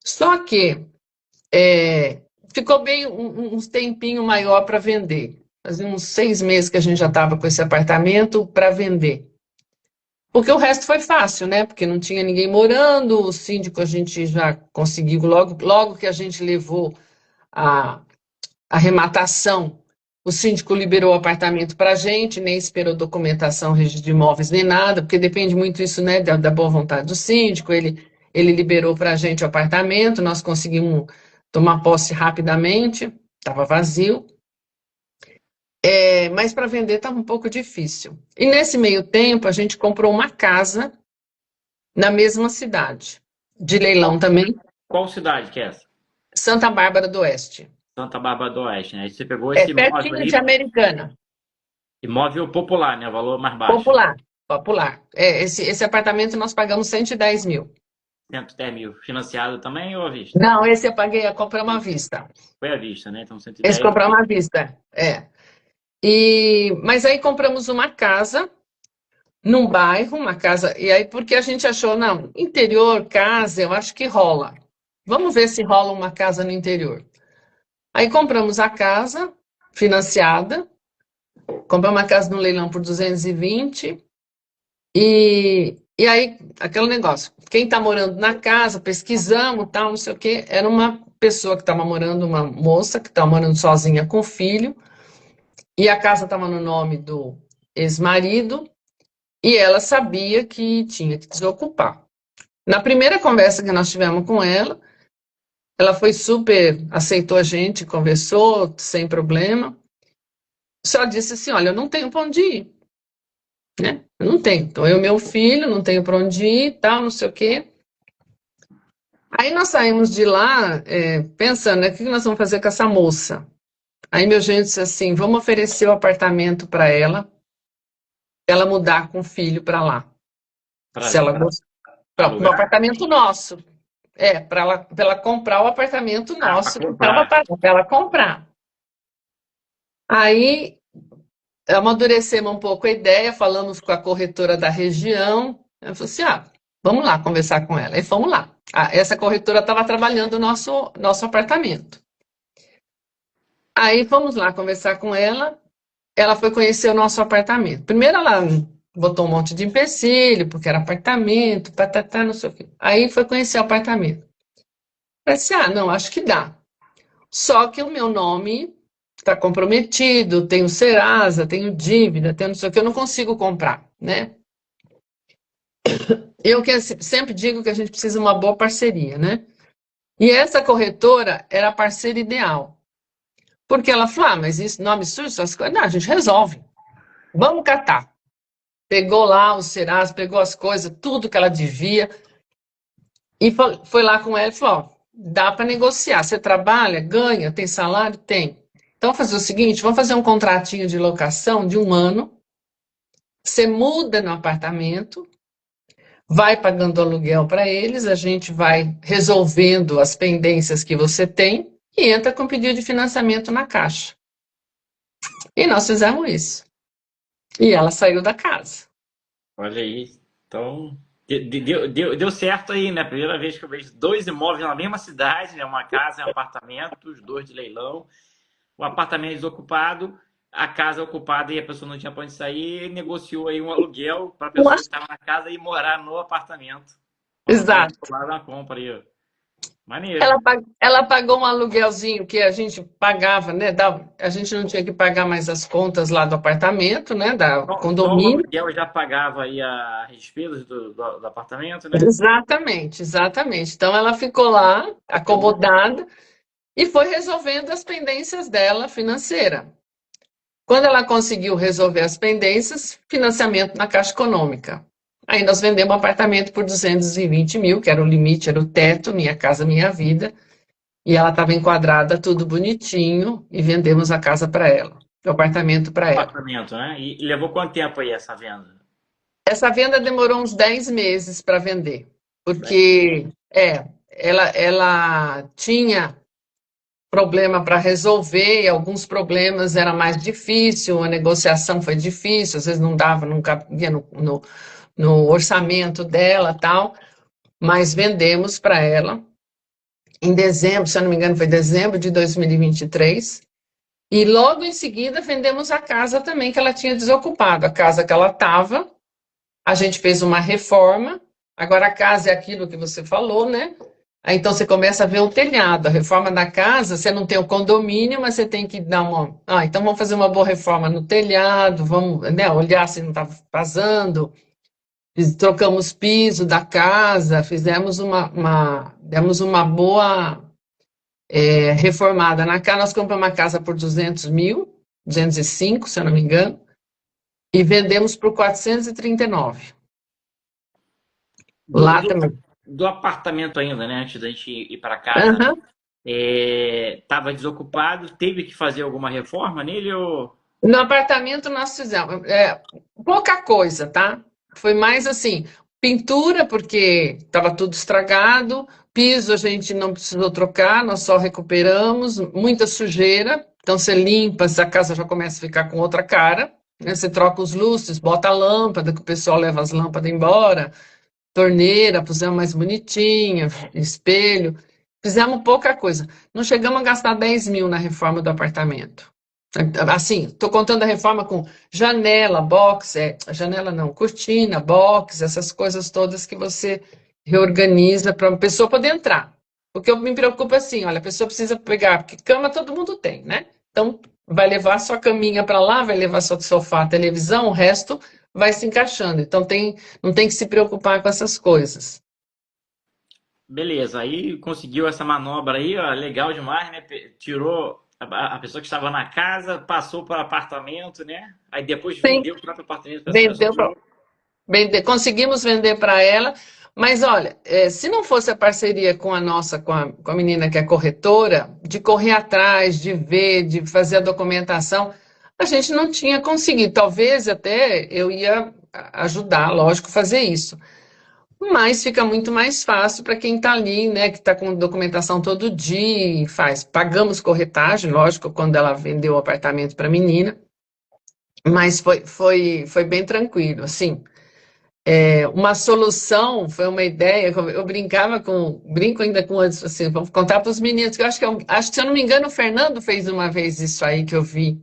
Só que ficou bem uns tempinho maior para vender. Fazia uns 6 meses que a gente já estava com esse apartamento para vender. Porque o resto foi fácil, né? Porque não tinha ninguém morando, o síndico a gente já conseguiu, logo que a gente levou a arrematação, o síndico liberou o apartamento para a gente, nem esperou documentação, registro de imóveis, nem nada, porque depende muito isso, né, da boa vontade do síndico, ele liberou para a gente o apartamento, nós conseguimos tomar posse rapidamente, estava vazio, mas para vender estava um pouco difícil. E nesse meio tempo, a gente comprou uma casa na mesma cidade, de leilão também, Qual cidade que é essa? Santa Bárbara do Oeste. Santa Bárbara do Oeste, né? Aí você pegou É esse imóvel pertinho de aí, Americana. imóvel popular, né? Valor mais baixo. Popular, popular. Esse apartamento nós pagamos 110 mil. 110 mil. Financiado também ou à vista? Não, esse eu paguei a comprar uma vista. Foi à vista, né? Então Esse 110. comprar uma vista, Mas aí compramos uma casa num bairro, uma casa, e aí porque a gente achou, não, interior, casa, eu acho que rola. Vamos ver se rola uma casa no interior. Aí compramos a casa financiada, compramos uma casa no leilão por 220. E aí, aquele negócio, quem está morando na casa, pesquisamos, tal, não sei o quê, era uma pessoa que estava morando, uma moça que estava morando sozinha com o filho, e a casa estava no nome do ex-marido, e ela sabia que tinha que desocupar. Na primeira conversa que nós tivemos com ela foi super, aceitou a gente, conversou, sem problema, só disse assim, olha, eu não tenho para onde ir, né? Eu não tenho. Então, eu e meu filho, não tenho para onde ir, tal, não sei o quê. Aí nós saímos de lá, pensando, né, o que nós vamos fazer com essa moça? Aí meu genro disse assim, vamos oferecer o apartamento para ela mudar com o filho para lá. Para Se ela gostar. Um alugar? apartamento nosso. Para ela comprar o apartamento Ah, para nosso que estava comprar. para ela comprar. Aí amadurecemos um pouco a ideia, falamos com a corretora da região. Ela falou assim: vamos lá conversar com ela. E fomos lá. Essa corretora estava trabalhando o nosso apartamento. Aí fomos lá conversar com ela. Ela foi conhecer o nosso apartamento. Primeiro ela botou um monte de empecilho, porque era apartamento, patatá, não sei o quê. Aí foi conhecer o apartamento. Falei assim: não, acho que dá. Só que o meu nome está comprometido, tenho Serasa, tenho dívida, tenho não sei o que, eu não consigo comprar, né? Eu que sempre digo que a gente precisa de uma boa parceria, né? E essa corretora era a parceira ideal. Porque ela falou, mas isso não é absurdo, essas coisas. Não, a gente resolve. Vamos catar. Pegou lá o Serasa, pegou as coisas, tudo que ela devia, e foi lá com ela e falou, dá para negociar. Você trabalha, ganha, tem salário? Tem. Então, vamos fazer o seguinte, vamos fazer um contratinho de locação de 1 ano, você muda no apartamento, vai pagando aluguel para eles, a gente vai resolvendo as pendências que você tem e entra com pedido de financiamento na Caixa. E nós fizemos isso. E ela saiu da casa. Olha aí. Então, deu certo aí, né? Primeira vez que eu vejo dois imóveis na mesma cidade, né? Uma casa e um apartamento, os dois de leilão. O apartamento desocupado, a casa ocupada e a pessoa não tinha para onde sair, negociou aí um aluguel para a pessoa que estava na casa e morar no apartamento. Exato. Lá na compra aí, ó. Maneiro. Ela pagou um aluguelzinho que a gente pagava, né? A gente não tinha que pagar mais as contas lá do apartamento, né? Da Só o condomínio. aluguel já pagava aí as despesas do apartamento, né? Exatamente, exatamente. Então ela ficou lá, acomodada, e foi resolvendo as pendências dela financeira. Quando ela conseguiu resolver as pendências, financiamento na Caixa Econômica. Aí nós vendemos um apartamento por 220 mil, que era o limite, era o teto, Minha Casa Minha Vida. E ela estava enquadrada, tudo bonitinho, e vendemos a casa para ela, o apartamento para ela. Apartamento, né? E levou quanto tempo aí essa venda? Essa venda demorou uns 10 meses para vender, porque ela tinha problema para resolver, e alguns problemas era mais difícil, a negociação foi difícil, às vezes não dava, não cabia no orçamento dela, tal, mas vendemos para ela em dezembro, se eu não me engano, foi dezembro de 2023. E logo em seguida vendemos a casa também que ela tinha desocupado, a casa que ela estava. A gente fez uma reforma. Agora a casa é aquilo que você falou, né? Aí, então você começa a ver o telhado. A reforma da casa, você não tem o condomínio, mas você tem que dar uma. Ah, então vamos fazer uma boa reforma no telhado, vamos, né, olhar se não está vazando. Trocamos piso da casa, fizemos demos uma boa reformada na casa. Nós compramos uma casa por 200 mil, 205, se eu não me engano, e vendemos por 439. Do, Lá do, também. do apartamento ainda, né? Antes da gente ir para casa, Aham. estava desocupado, teve que fazer alguma reforma nele ou... No apartamento nós fizemos pouca coisa, tá? Foi mais assim, pintura, porque estava tudo estragado, piso a gente não precisou trocar, nós só recuperamos, muita sujeira, então você limpa, a casa já começa a ficar com outra cara, né? Você troca os lustres, bota a lâmpada, que o pessoal leva as lâmpadas embora, torneira, pusemos mais bonitinha, espelho, fizemos pouca coisa. Não chegamos a gastar 10 mil na reforma do apartamento. Assim, estou contando a reforma com janela, box, janela não, cortina, box, essas coisas todas que você reorganiza para uma pessoa poder entrar. O que eu me preocupo é assim, olha, a pessoa precisa pegar, porque cama todo mundo tem, né? Então, vai levar sua caminha para lá, vai levar seu sofá, televisão, o resto vai se encaixando. Então, não tem que se preocupar com essas coisas. Beleza, aí conseguiu essa manobra aí, ó, legal demais, né? Tirou a pessoa que estava na casa, passou para o apartamento, né? Aí depois Sim, vendeu o próprio apartamento para essa vendeu, pessoa. conseguimos vender para ela, mas olha, se não fosse a parceria com a nossa, com a menina que é corretora, de correr atrás, de ver, de fazer a documentação, a gente não tinha conseguido. Talvez até eu ia ajudar, lógico, fazer isso. Mas fica muito mais fácil para quem está ali, né, que está com documentação todo dia e faz. Pagamos corretagem, lógico, quando ela vendeu o apartamento para a menina, mas foi bem tranquilo, assim. Uma solução, foi uma ideia, eu brinco ainda com outros, assim, vou contar para os meninos, que eu acho que, se eu não me engano, o Fernando fez uma vez isso aí que eu vi.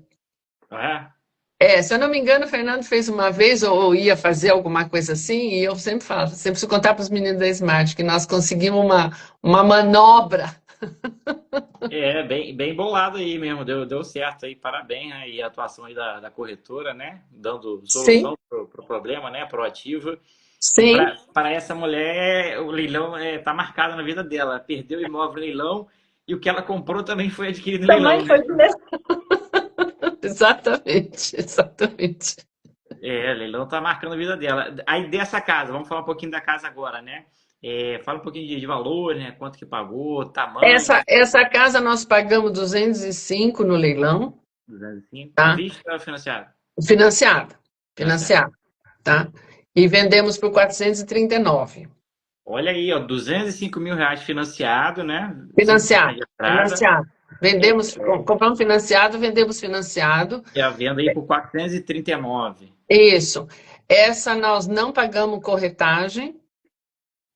É, Se eu não me engano, o Fernando fez uma vez, ou ia fazer alguma coisa assim, e eu sempre falo, sempre preciso contar para os meninos da Smart, que nós conseguimos uma manobra. bem bolado aí mesmo, deu certo aí, parabéns, né? E a atuação aí da corretora, né? Dando Sim, solução pro problema, né? Proativa. E sim, para essa mulher, o leilão tá marcado na vida dela. Perdeu o imóvel no leilão e o que ela comprou também foi adquirido no leilão, também né? foi mesmo. Exatamente, exatamente. O leilão tá marcando a vida dela. Aí dessa casa, vamos falar um pouquinho da casa agora, né? Fala um pouquinho de valor, né? Quanto que pagou, tamanho, Essa casa nós pagamos 205 no leilão, 205, à tá? vista ou financiado? Financiado, Financiado. financiado, tá? E vendemos por 439. Olha aí, ó, 205 mil reais financiado, né? 5% Financiado, de entrada. financiado. Vendemos, compramos financiado, vendemos financiado. E a venda aí por 439. Isso. Essa nós não pagamos corretagem,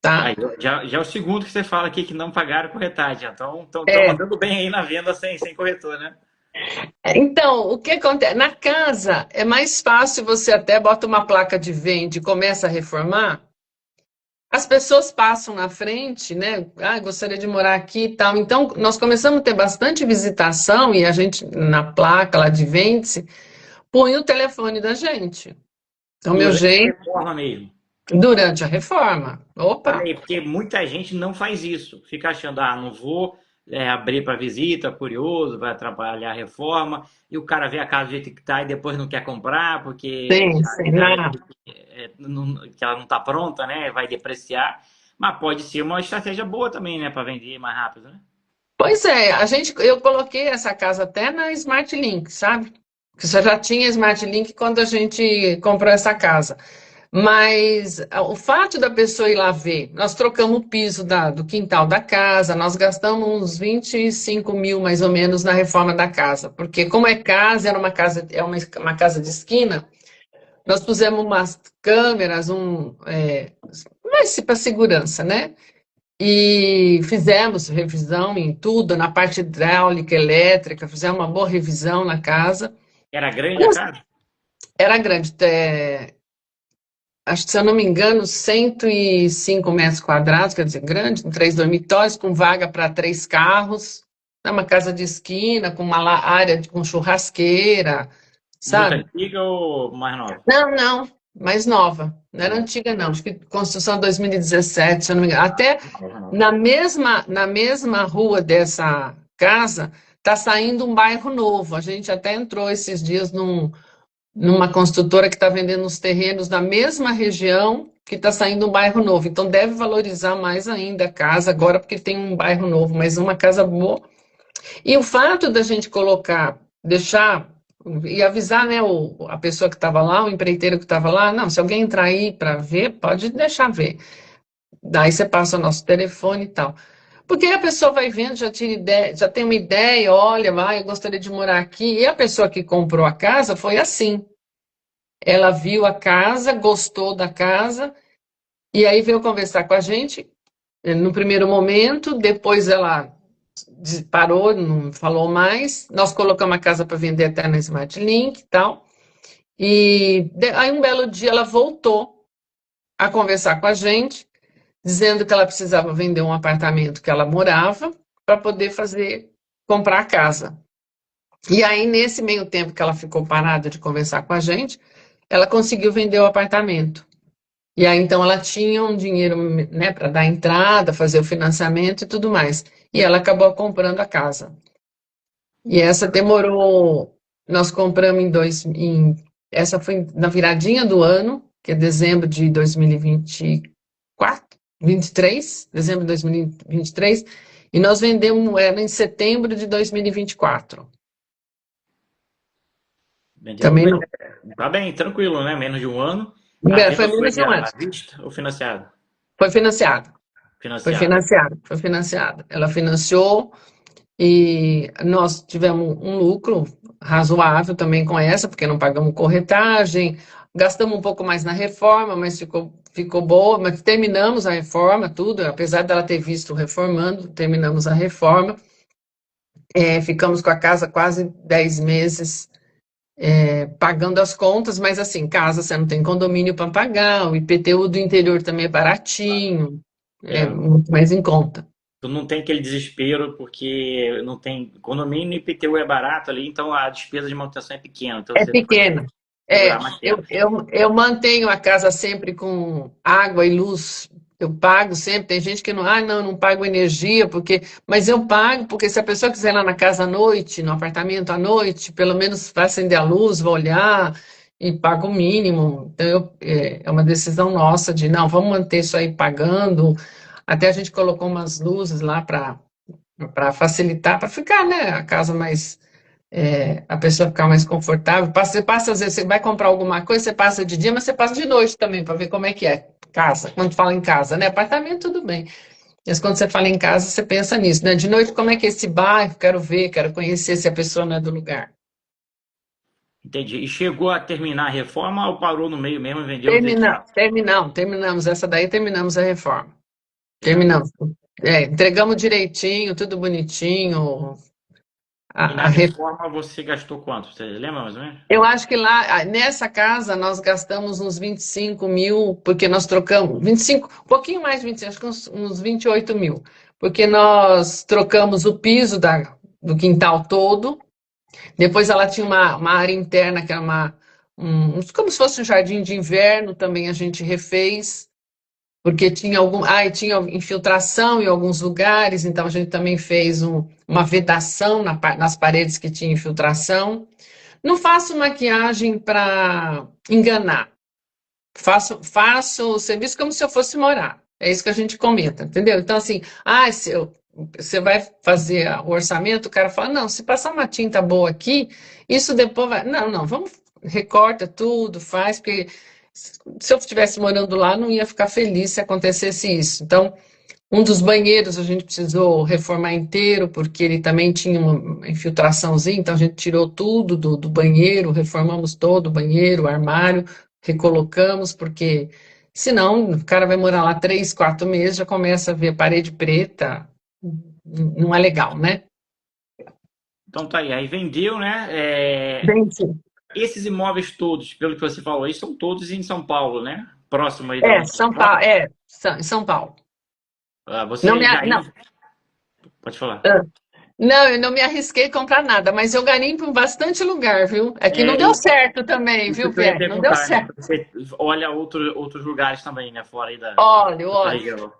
tá? Aí, já é o segundo que você fala aqui que não pagaram corretagem. Então, estão É. mandando bem aí na venda sem corretor, né? Então, o que acontece? Na casa é mais fácil, você até bota uma placa de vende e começa a reformar. As pessoas passam na frente, né? Ah, gostaria de morar aqui e tal. Então, nós começamos a ter bastante visitação e a gente, na placa lá de vende, põe o telefone da gente. Então, meu Durante a jeito, reforma mesmo. durante a reforma. Olha Opa! aí, porque muita gente não faz isso. Fica achando, não vou abrir para visita, curioso, vai atrapalhar a reforma, e o cara vê a casa do jeito que está e depois não quer comprar, porque Sim, sim, já vê não. que ela não está pronta, né? Vai depreciar. Mas pode ser uma estratégia boa também, né? Para vender mais rápido, né? Pois é, eu coloquei essa casa até na Smart Link, sabe? Que você já tinha Smart Link quando a gente comprou essa casa. Mas o fato da pessoa ir lá ver, nós trocamos o piso do quintal da casa, nós gastamos uns 25 mil mais ou menos na reforma da casa, porque como é casa, era uma casa, uma casa de esquina, nós pusemos umas câmeras, mas para segurança, né? E fizemos revisão em tudo, na parte hidráulica, elétrica, fizemos uma boa revisão na casa. Era grande a casa? Era grande, acho que, se eu não me engano, 105 metros quadrados, quer dizer, grande, com 3 dormitórios, com vaga para 3 carros. É uma casa de esquina, com uma área com churrasqueira, Muito sabe? antiga ou mais nova? Não, não, mais nova. Não Mais era nova. antiga, não. Acho que construção 2017, se eu não me engano. Até Nova, nova. na mesma rua dessa casa, está saindo um bairro novo. A gente até entrou esses dias numa construtora que está vendendo os terrenos na mesma região que está saindo um bairro novo. Então deve valorizar mais ainda a casa agora, porque tem um bairro novo, mas uma casa boa. E o fato da gente deixar e avisar, né, a pessoa que estava lá, o empreiteiro que estava lá, não, se alguém entrar aí para ver, pode deixar ver. Daí você passa o nosso telefone e tal. Porque aí a pessoa vai vendo, já tira ideia, já tem uma ideia, olha, eu gostaria de morar aqui. E a pessoa que comprou a casa foi assim. Ela viu a casa, gostou da casa, e aí veio conversar com a gente no primeiro momento, depois ela parou, não falou mais. Nós colocamos a casa para vender até na Smart Link e tal. E aí um belo dia ela voltou a conversar com a gente, dizendo que ela precisava vender um apartamento que ela morava para poder comprar a casa. E aí, nesse meio tempo que ela ficou parada de conversar com a gente, ela conseguiu vender o apartamento. E aí, então, ela tinha um dinheiro, né, para dar entrada, fazer o financiamento e tudo mais. E ela acabou comprando a casa. E essa demorou. Nós compramos essa foi na viradinha do ano, que é dezembro de 2024, 23, dezembro de 2023, e nós vendemos ela em setembro de 2024. Vendeu Também bem. não. Tá bem, tranquilo, né? Menos de um ano. A Foi venda foi menos de um ano. à vista ou financiada? Foi financiado. Foi Financiada. financiado. Foi financiado. Ela financiou e nós tivemos um lucro razoável também com essa, porque não pagamos corretagem, gastamos um pouco mais na reforma, mas ficou boa, mas terminamos a reforma, tudo, apesar dela ter visto reformando, terminamos a reforma. Ficamos com a casa quase 10 meses, pagando as contas, mas assim, casa você não tem condomínio para pagar, o IPTU do interior também é baratinho, é É. muito mais em conta. Tu não tem aquele desespero porque não tem condomínio e IPTU é barato ali, então a despesa de manutenção é pequena, então É você pode pequena. segurar mais Eu, tempo. eu, eu mantenho a casa sempre com água e luz. Eu pago sempre. Tem gente que não pago energia, mas eu pago, porque se a pessoa quiser ir lá na casa à noite, no apartamento à noite, pelo menos vai acender a luz, vai olhar e paga o mínimo. Então, é uma decisão nossa de, não, vamos manter isso aí pagando. Até a gente colocou umas luzes lá para facilitar, para ficar, né, a casa mais a pessoa ficar mais confortável. Você passa, às vezes, você vai comprar alguma coisa, você passa de dia, mas você passa de noite também, para ver como é que é. Casa, quando fala em casa, né? Apartamento, tudo bem. Mas quando você fala em casa, você pensa nisso, né? De noite, como é que é esse bairro? Quero ver, quero conhecer se a pessoa não é do lugar. Entendi. E chegou a terminar a reforma ou parou no meio mesmo e vendeu os editais? Terminamos. Essa daí terminamos a reforma. É. Terminamos. Entregamos direitinho, tudo bonitinho. E na A, a reforma você gastou quanto? Você lembra mais ou menos? Eu acho que lá, nessa casa, nós gastamos uns 25 mil, porque nós trocamos, 25, um pouquinho mais de 25, acho que uns 28 mil, porque nós trocamos o piso do quintal todo, depois ela tinha uma área interna, que era como se fosse um jardim de inverno, também a gente refez, porque tinha infiltração em alguns lugares, então a gente também fez uma vedação nas paredes que tinha infiltração. Não faço maquiagem para enganar. Faço o serviço como se eu fosse morar. É isso que a gente comenta, entendeu? Então, assim, você vai fazer o orçamento, o cara fala, não, se passar uma tinta boa aqui, isso depois vai. Não, não, vamos, recorta tudo, faz, porque se eu estivesse morando lá, não ia ficar feliz se acontecesse isso. Então, um dos banheiros a gente precisou reformar inteiro, porque ele também tinha uma infiltraçãozinha, então a gente tirou tudo do banheiro, reformamos todo o banheiro, o armário, recolocamos, porque senão o cara vai morar lá 3, 4 meses, já começa a ver parede preta, não é legal, né? Então tá aí. Aí vendeu, né? Bem, sim. Esses imóveis todos, pelo que você falou aí, são todos em São Paulo, né? Próximo aí da onde você São mora. Paulo, em São Paulo. Não Você me, a- não, garimpa. Pode falar. não, eu não me arrisquei a comprar nada, mas eu garimpo em bastante lugar, viu? É que não É deu isso, certo também, isso viu, que eu ia Pierre? Não deu perguntar, né? certo. Você olha outros lugares também, né? Fora aí Olha, da sua olha. região.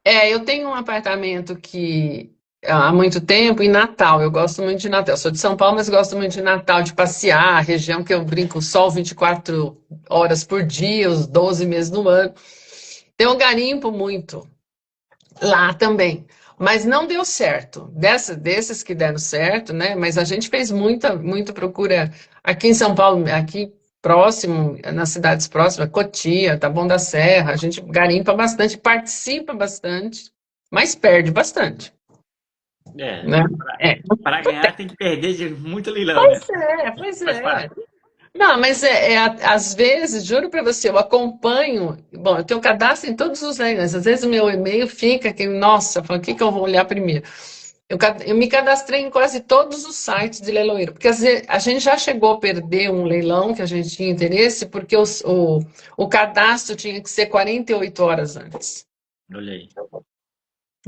Eu tenho um apartamento que há muito tempo em Natal. Eu gosto muito de Natal. Eu sou de São Paulo, mas gosto muito de Natal, de passear, a região que eu brinco, sol 24 horas por dia, os 12 meses do ano. Então, eu garimpo muito lá também. Mas não deu certo. Desses que deram certo, né? Mas a gente fez muita procura aqui em São Paulo, aqui próximo, nas cidades próximas, Cotia, Taboão da Serra, a gente garimpa bastante, participa bastante, mas perde bastante, É, né? É. para ganhar tem que perder de muito leilão, né? Pois Faz é. parte. Não, mas às vezes, juro para você, eu acompanho. Bom, eu tenho cadastro em todos os leilões. Às vezes o meu e-mail fica que, nossa, eu falo, o que que eu vou olhar primeiro? Eu me cadastrei em quase todos os sites de leiloeiro, porque às vezes, a gente já chegou a perder um leilão que a gente tinha interesse, porque o cadastro tinha que ser 48 horas antes. Olha aí.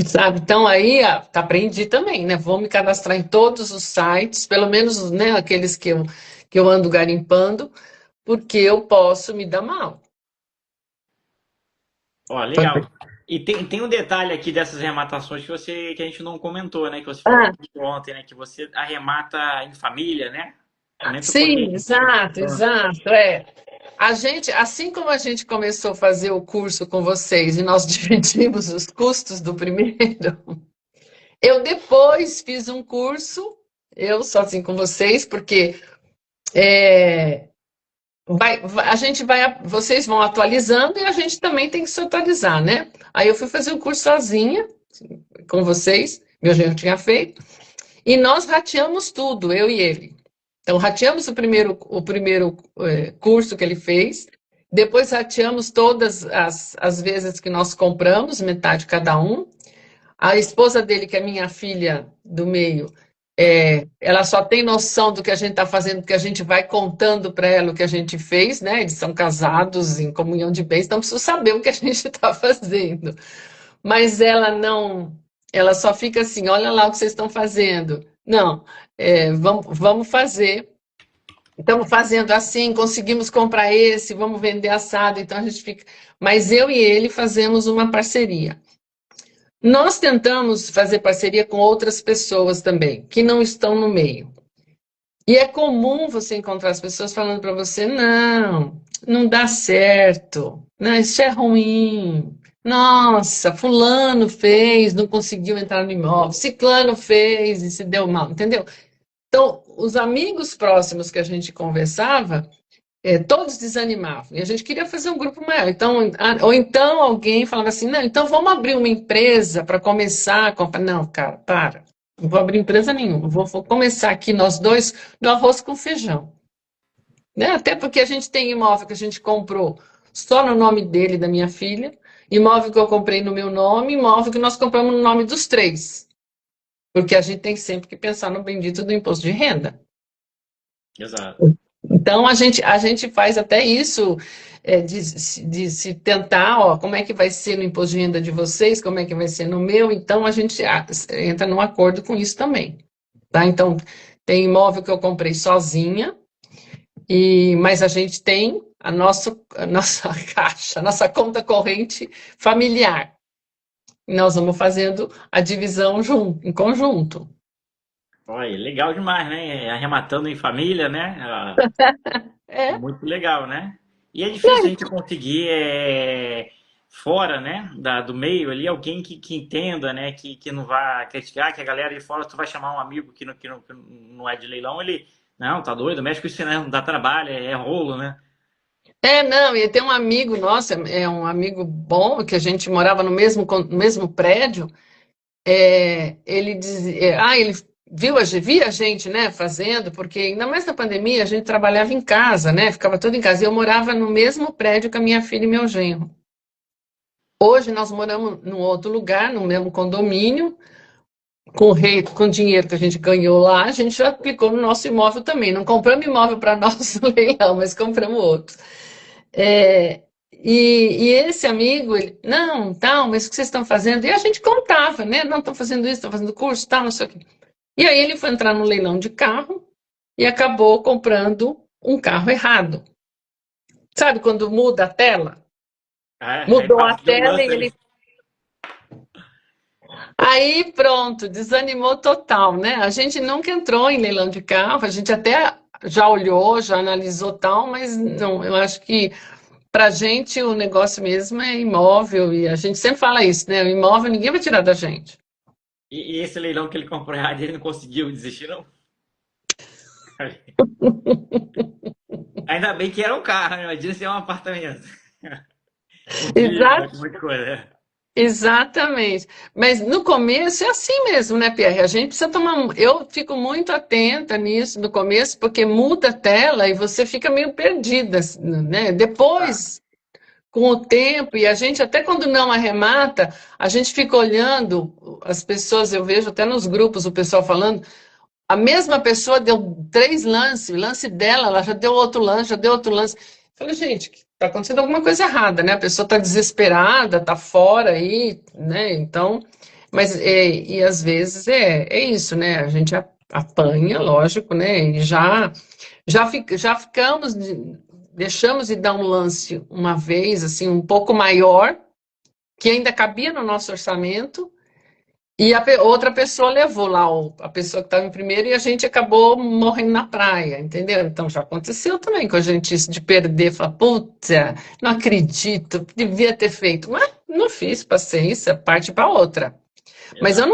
Sabe? Então aí aprendi também, né? Vou me cadastrar em todos os sites, pelo menos, né, aqueles que eu ando garimpando, porque eu posso me dar mal. Ó, legal. E tem um detalhe aqui dessas arrematações que a gente não comentou, né? Que você falou Ah, comigo ontem, né? Que você arremata em família, né? Comenta um sim, pouquinho. exato, exato. A gente, assim como a gente começou a fazer o curso com vocês e nós dividimos os custos do primeiro, eu depois fiz um curso, eu sozinho com vocês, porque é, a gente vai, vocês vão atualizando e a gente também tem que se atualizar, né? Aí eu fui fazer o curso sozinha, com vocês, meu genro tinha feito, e nós rateamos tudo, eu e ele. Então, rateamos o primeiro curso que ele fez, depois rateamos todas as vezes que nós compramos, metade cada um. A esposa dele, que é minha filha do meio, ela só tem noção do que a gente está fazendo, porque a gente vai contando para ela o que a gente fez, né? Eles são casados em comunhão de bens, então precisa saber o que a gente está fazendo. Mas ela não, ela só fica assim, olha lá o que vocês estão fazendo. Não, vamos fazer. Estamos fazendo assim, conseguimos comprar esse, vamos vender assado, então a gente fica. Mas eu e ele fazemos uma parceria. Nós tentamos fazer parceria com outras pessoas também, que não estão no meio. E é comum você encontrar as pessoas falando para você: não, não dá certo, não, isso é ruim. Nossa, fulano fez, não conseguiu entrar no imóvel, ciclano fez e se deu mal, entendeu? Então, os amigos próximos que a gente conversava, todos desanimavam. E a gente queria fazer um grupo maior. Então, ou então alguém falava assim, não, então vamos abrir uma empresa para começar a comprar. Não, cara, para. Não vou abrir empresa nenhuma. Vou começar aqui nós dois no arroz com feijão. Né? Até porque a gente tem imóvel que a gente comprou só no nome dele e da minha filha, imóvel que eu comprei no meu nome, imóvel que nós compramos no nome dos três. Porque a gente tem sempre que pensar no bendito do imposto de renda. Exato. Então, a gente faz até isso, de se tentar, ó, como é que vai ser no imposto de renda de vocês, como é que vai ser no meu, então a gente entra num acordo com isso também, tá? Então, tem imóvel que eu comprei sozinha, mas a gente tem a nossa caixa, a nossa conta corrente familiar. E nós vamos fazendo a divisão em conjunto. Olha, legal demais, né? Arrematando em família, né? É, Muito legal, né? E é difícil a gente conseguir fora, né, do meio ali, alguém que entenda, né, que não vá criticar, que a galera de fora, tu vai chamar um amigo que não é de leilão, ele, não, tá doido, mexe com isso, né, não dá trabalho, é rolo, né? não, e tem um amigo nosso, é um amigo bom, que a gente morava no mesmo prédio. Ele dizia, via a gente, né, fazendo, porque ainda mais na pandemia a gente trabalhava em casa, né, ficava tudo em casa. E eu morava no mesmo prédio que a minha filha e meu genro. Hoje nós moramos num outro lugar, no mesmo condomínio, com o dinheiro que a gente ganhou lá, a gente já aplicou no nosso imóvel também. Não compramos imóvel para nosso leilão, mas compramos outro. É, e esse amigo, ele, não, tal, mas o que vocês estão fazendo? E a gente contava, né? Não, estão fazendo isso, estão fazendo curso, tal, não sei o quê. E aí ele foi entrar no leilão de carro e acabou comprando um carro errado. Sabe quando muda a tela? Aí Mudou a passa, deu um tela e lance ele. aí. Aí pronto, desanimou total, né? A gente nunca entrou em leilão de carro, a gente até já olhou, já analisou tal, mas não, eu acho que para a gente o negócio mesmo é imóvel e a gente sempre fala isso, né? O imóvel ninguém vai tirar da gente. E esse leilão que ele comprou errado, ele não conseguiu desistir, não? Ainda bem que era um carro, né? Imagina se é um apartamento. Com Exato. piscina, com muita coisa. Né? Exatamente. Mas no começo é assim mesmo, né, Pierre? A gente precisa tomar. Eu fico muito atenta nisso no começo, porque muda a tela e você fica meio perdida, né? Tá. Depois, com o tempo, e a gente, até quando não arremata, a gente fica olhando as pessoas, eu vejo até nos grupos o pessoal falando, a mesma pessoa deu 3 lances, o lance dela, ela já deu outro lance, já deu outro lance. Eu falei, gente, está acontecendo alguma coisa errada, né? A pessoa está desesperada, está fora aí, né? Então, mas e às vezes é isso, né? A gente apanha, lógico, né? E já ficamos, deixamos de dar um lance uma vez, assim, um pouco maior, que ainda cabia no nosso orçamento. E outra pessoa levou lá a pessoa que estava em primeiro e a gente acabou morrendo na praia, entendeu? Então já aconteceu também com a gente isso de perder, falar, puta, não acredito, devia ter feito. Mas não fiz, paciência, parte para outra. Mas Exato.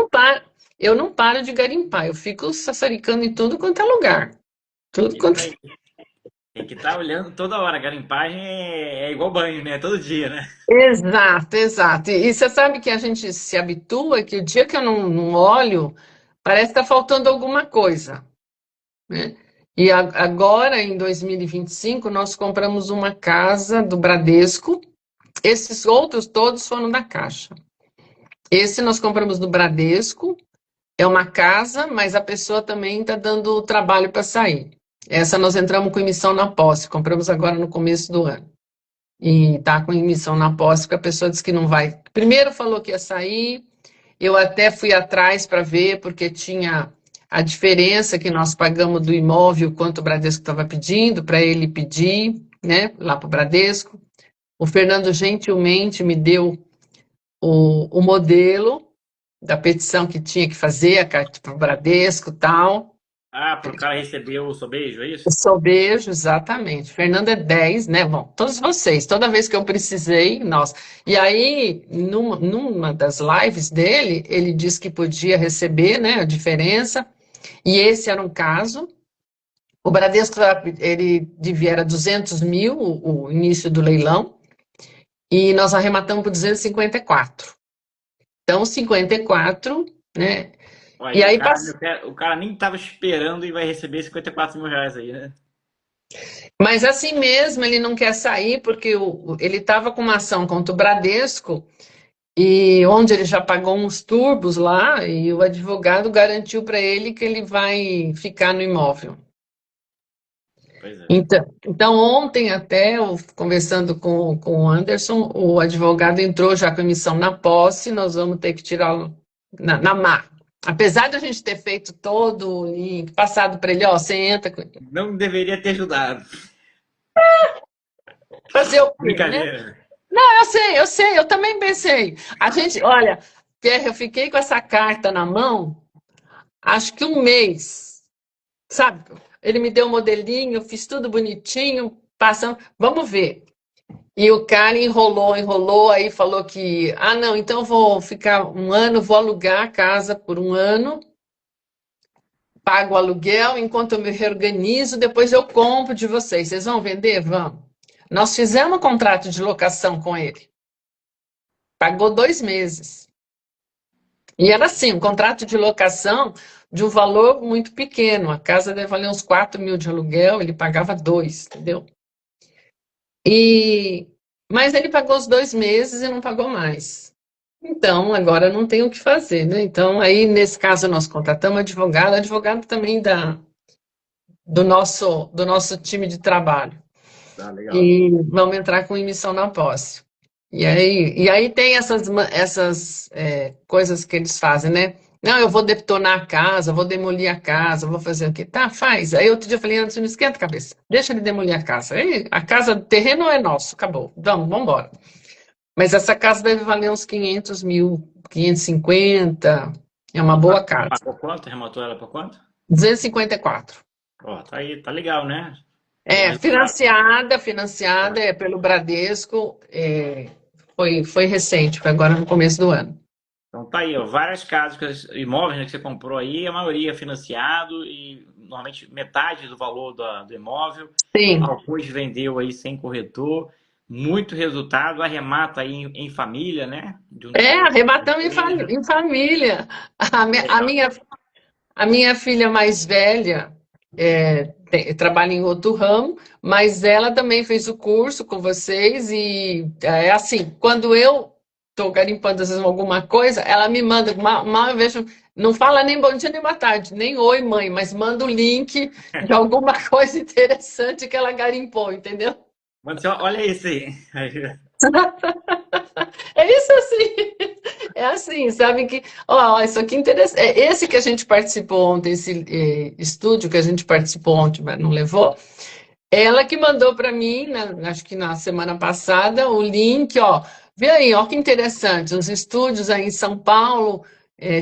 eu não paro de garimpar, eu fico sassaricando em tudo quanto é lugar. Tudo Isso quanto. aí. Tem que estar olhando toda hora. Garimpagem é igual banho, né? Todo dia, né? Exato, exato. E você sabe que a gente se habitua que o dia que eu não olho, parece que está faltando alguma coisa, né? E agora, em 2025, nós compramos uma casa do Bradesco. Esses outros todos foram da Caixa. Esse nós compramos do Bradesco. É uma casa, mas a pessoa também está dando trabalho para sair. Essa nós entramos com emissão na posse. Compramos agora no começo do ano. E está com emissão na posse, porque a pessoa disse que não vai. Primeiro falou que ia sair, eu até fui atrás para ver, porque tinha a diferença que nós pagamos do imóvel, quanto o Bradesco estava pedindo, para ele pedir, né, lá para o Bradesco. O Fernando gentilmente me deu o modelo da petição que tinha que fazer, a carta para o Bradesco e tal. Ah, pro cara receber o sobejo, é O isso? seu beijo, exatamente. Fernando é 10, né? Bom, todos vocês, toda vez que eu precisei, nós. E aí, numa das lives dele, ele disse que podia receber, né, a diferença, e esse era um caso. O Bradesco, ele devia, era 200 mil, o início do leilão, e nós arrematamos por 254. Então, 54, né? Olha, E e aí, o cara nem tava esperando e vai receber 54 mil reais aí, né? mas assim mesmo, ele não quer sair, porque ele estava com uma ação contra o Bradesco, e onde ele já pagou uns turbos lá, e o advogado garantiu para ele que ele vai ficar no imóvel. Pois é. Então, ontem até, conversando com o Anderson, o advogado entrou já com a emissão na posse, nós vamos ter que tirá-lo na má. Apesar de a gente ter feito todo o link, passado para ele, ó, você entra, Não deveria ter ajudado. fazer o quê, né? Brincadeira. Eu sei, eu também pensei. A gente, olha, Pierre, eu fiquei com essa carta na mão, acho que um mês, sabe? Ele me deu um modelinho, eu fiz tudo bonitinho, passando, vamos ver. E o cara enrolou, enrolou, aí falou que, ah, não, então eu vou ficar um ano, vou alugar a casa por um ano, pago o aluguel, enquanto eu me reorganizo, depois eu compro de vocês. Vocês vão vender? Vamos. Nós fizemos um contrato de locação com ele. Pagou 2 meses. E era assim, um contrato de locação de um valor muito pequeno. A casa deve valer uns 4 mil de aluguel, ele pagava 2, entendeu? E, mas ele pagou os 2 meses e não pagou mais. Então, agora não tem o que fazer, né? Então, aí, nesse caso, nós contratamos advogado também do nosso time de trabalho. Tá legal. E vamos entrar com emissão na posse. E aí tem essas coisas que eles fazem, né? Não, eu vou detonar a casa, vou demolir a casa, vou fazer o quê? Tá, faz. Aí outro dia eu falei, antes não esquenta a cabeça, deixa ele demolir a casa. Aí, a casa, o terreno é nosso, acabou. Vamos embora. Mas essa casa deve valer uns 500 mil, 550, é uma boa casa. Pagou quanto? Rematou ela por quanto? 254. Ó, tá aí, tá legal, né? Bom É, resultado. financiada é pelo Bradesco, foi recente, foi agora no começo do ano. Então tá aí, ó, várias casas, imóveis, né, que você comprou aí, a maioria é financiado e normalmente metade do valor do imóvel. Sim, Alguns vendeu aí sem corretor, muito resultado, arremata aí em família, né? arrebatamos Empresa. em família. A, mi- a Legal. minha, a minha filha mais velha trabalha em outro ramo, mas ela também fez o curso com vocês e é assim, quando eu estou garimpando às vezes alguma coisa, ela me manda, mal eu vejo, não fala nem bom dia nem boa tarde, nem oi mãe, mas manda o link de alguma coisa interessante que ela garimpou, entendeu? Mas você, olha isso aí. É isso assim, é assim, sabe que, ó, isso aqui é interessante, esse que a gente participou ontem, esse estúdio que a gente participou ontem, mas não levou, ela que mandou para mim, acho que na semana passada, o link, ó, vê aí, ó que interessante, os estúdios aí em São Paulo,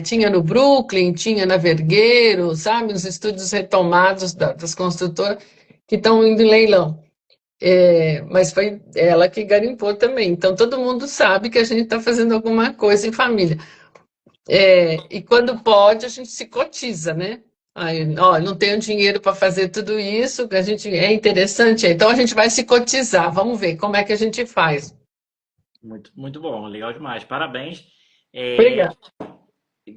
tinha no Brooklyn, tinha na Vergueiro, sabe, os estúdios retomados das construtoras que estão indo em leilão. Mas foi ela que garimpou também. Então todo mundo sabe que a gente está fazendo alguma coisa em família. E quando pode, a gente se cotiza, né? Aí, ó, não tenho dinheiro para fazer tudo isso, a gente é interessante, então a gente vai se cotizar. Vamos ver como é que a gente faz. Muito, muito bom, legal demais. Parabéns. É, Obrigada.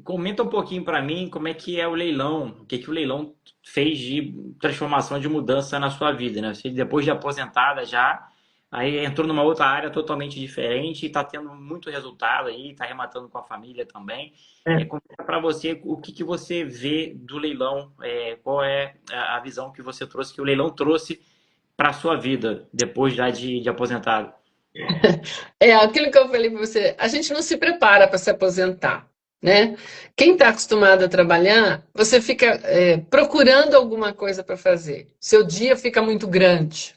comenta um pouquinho para mim como é que é o leilão, o que que o leilão fez de transformação, de mudança na sua vida, né? Você depois de aposentada já, aí entrou numa outra área totalmente diferente e está tendo muito resultado aí, está arrematando com a família também. Comenta para você o que que você vê do leilão, qual é a visão que você trouxe, que o leilão trouxe para a sua vida depois já de aposentado. Aquilo que eu falei para você, a gente não se prepara para se aposentar, né? Quem está acostumado a trabalhar, você fica procurando alguma coisa para fazer. Seu dia fica muito grande.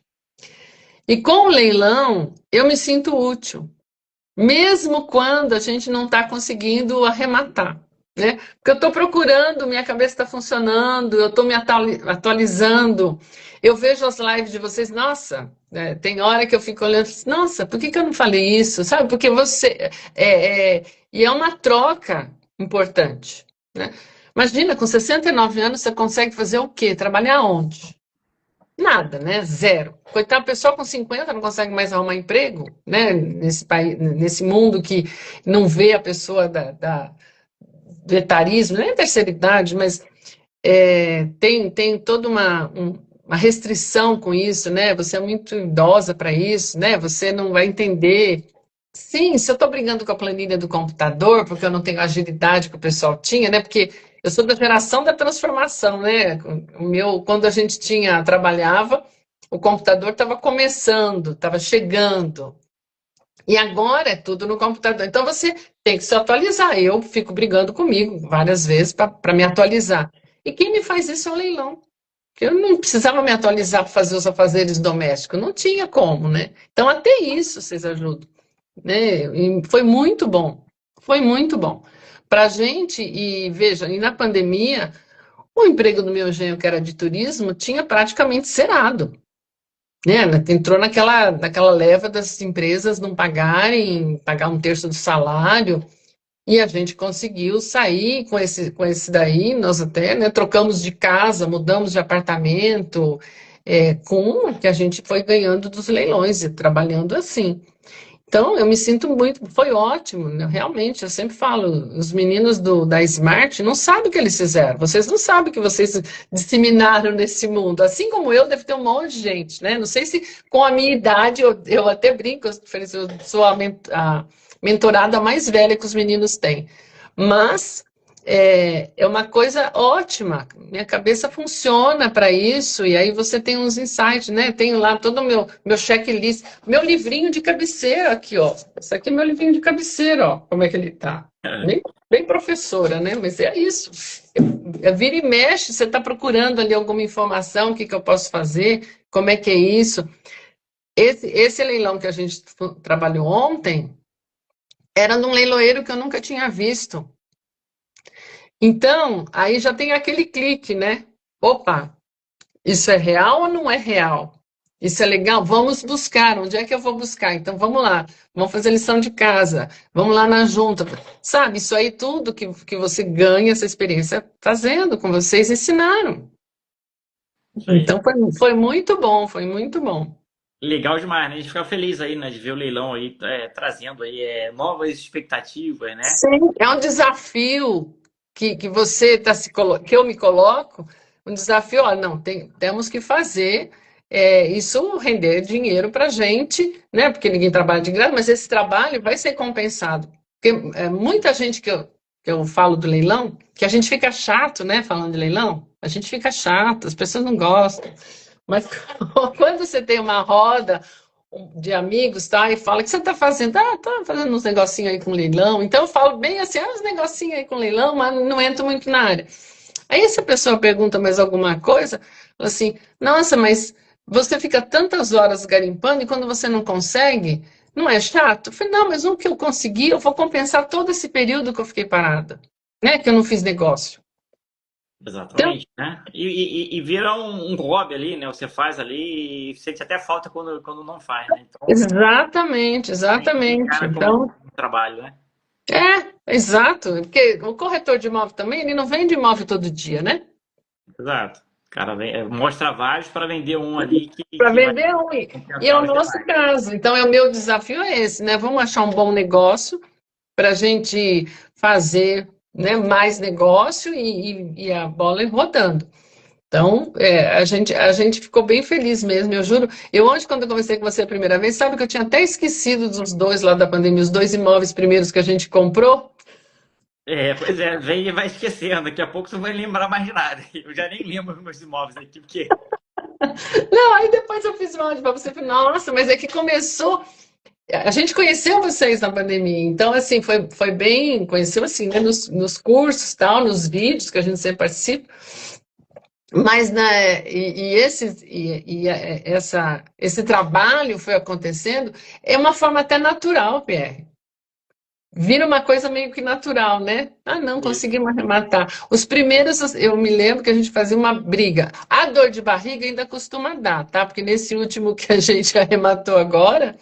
E com o leilão, eu me sinto útil, mesmo quando a gente não está conseguindo arrematar, né? Porque eu estou procurando, minha cabeça está funcionando, eu estou me atualizando. Eu vejo as lives de vocês, nossa, tem hora que eu fico olhando, nossa, por que que eu não falei isso? Sabe? Porque você. E é uma troca importante, né? Imagina, com 69 anos, você consegue fazer o quê? Trabalhar onde? Nada, né? Zero. Coitado, o pessoal com 50 não consegue mais arrumar emprego, né? Nesse país, nesse mundo que não vê a pessoa do etarismo, nem terceira idade, mas tem toda uma restrição com isso, né? Você é muito idosa para isso, né? Você não vai entender. Sim, se eu estou brigando com a planilha do computador, porque eu não tenho a agilidade que o pessoal tinha, né? Porque eu sou da geração da transformação, né? Quando a gente trabalhava, o computador estava começando, estava chegando. E agora é tudo no computador. Então você tem que se atualizar. Eu fico brigando comigo várias vezes para me atualizar. E quem me faz isso é o leilão. Eu não precisava me atualizar para fazer os afazeres domésticos, não tinha como, né? Então até isso vocês ajudam, né? E foi muito bom, foi muito bom. Para a gente, e veja, e na pandemia, o emprego do meu genro, que era de turismo, tinha praticamente cerrado, né? Entrou naquela leva das empresas não pagarem, pagar um terço do salário, e a gente conseguiu sair com esse daí, nós até, né, trocamos de casa, mudamos de apartamento, com o que a gente foi ganhando dos leilões e trabalhando assim. Então, eu me sinto muito, foi ótimo, né? Realmente, eu sempre falo, os meninos da Smart não sabem o que eles fizeram, vocês não sabem o que vocês disseminaram nesse mundo, assim como eu, deve ter um monte de gente, né? Não sei se com a minha idade, eu até brinco, eu sou a mentorada mais velha que os meninos têm, mas é uma coisa ótima, minha cabeça funciona para isso, e aí você tem uns insights, né? Tenho lá todo o meu checklist, meu livrinho de cabeceira aqui, ó. Esse aqui é meu livrinho de cabeceira, ó. Como é que ele tá? Bem, bem professora, né? Mas é isso. Vira e mexe, você está procurando ali alguma informação, o que eu posso fazer, como é que é isso. Esse leilão que a gente trabalhou ontem era num leiloeiro que eu nunca tinha visto. Então, aí já tem aquele clique, né? Opa, isso é real ou não é real? Isso é legal? Vamos buscar. Onde é que eu vou buscar? Então, vamos lá. Vamos fazer lição de casa. Vamos lá na junta. Sabe, isso aí tudo que você ganha essa experiência fazendo, com vocês ensinaram. Isso aí. Então, foi muito bom, foi muito bom. Legal demais, né? A gente fica feliz aí, né, de ver o leilão aí trazendo aí novas expectativas, né? Sim, é um desafio que você que eu me coloco, um desafio, ó, não, temos que fazer isso render dinheiro para a gente, né? Porque ninguém trabalha de graça, mas esse trabalho vai ser compensado. Porque muita gente que eu falo do leilão, que a gente fica chato, né? Falando de leilão, a gente fica chato, as pessoas não gostam. Mas quando você tem uma roda de amigos, tá? E fala, o que você está fazendo? Ah, tá fazendo uns negocinhos aí com leilão. Então eu falo bem assim, uns negocinhos aí com leilão, mas não entro muito na área. Aí se a pessoa pergunta mais alguma coisa, fala assim, nossa, mas você fica tantas horas garimpando e quando você não consegue, não é chato? Eu falei, não, mas no que eu consegui, eu vou compensar todo esse período que eu fiquei parada, né? Que eu não fiz negócio. Então, Exatamente, né? E vira um hobby ali, né? Você faz ali e sente até falta quando não faz, né? Então, exatamente, exatamente. encara como Então, um trabalho, né? exato, porque o corretor de imóvel também, ele não vende imóvel todo dia, né? Exato. O cara mostra vários para vender um ali Para que vai vender um. E é compensar o os nosso demais. caso. Então, o meu desafio é esse, né? Vamos achar um bom negócio para a gente fazer, né, mais negócio e a bola ir rodando. Então, a gente ficou bem feliz mesmo, eu juro. Eu ontem, quando eu conversei com você a primeira vez, sabe que eu tinha até esquecido dos dois lá da pandemia, os dois imóveis primeiros que a gente comprou. Pois é, vem e vai esquecendo. Daqui a pouco você não vai lembrar mais de nada. Eu já nem lembro dos meus imóveis aqui, porque. Não, aí depois eu fiz uma para você, falei, nossa, mas é que começou. A gente conheceu vocês na pandemia, então, assim, foi bem, conheceu, assim, né, nos cursos, tal, nos vídeos que a gente sempre participa, mas, né, esse trabalho foi acontecendo, é uma forma até natural, Pierre. Vira uma coisa meio que natural, né? Ah, não, Isso. conseguimos arrematar. Os primeiros, eu me lembro que a gente fazia uma briga. A dor de barriga ainda costuma dar, tá? Porque nesse último que a gente arrematou agora,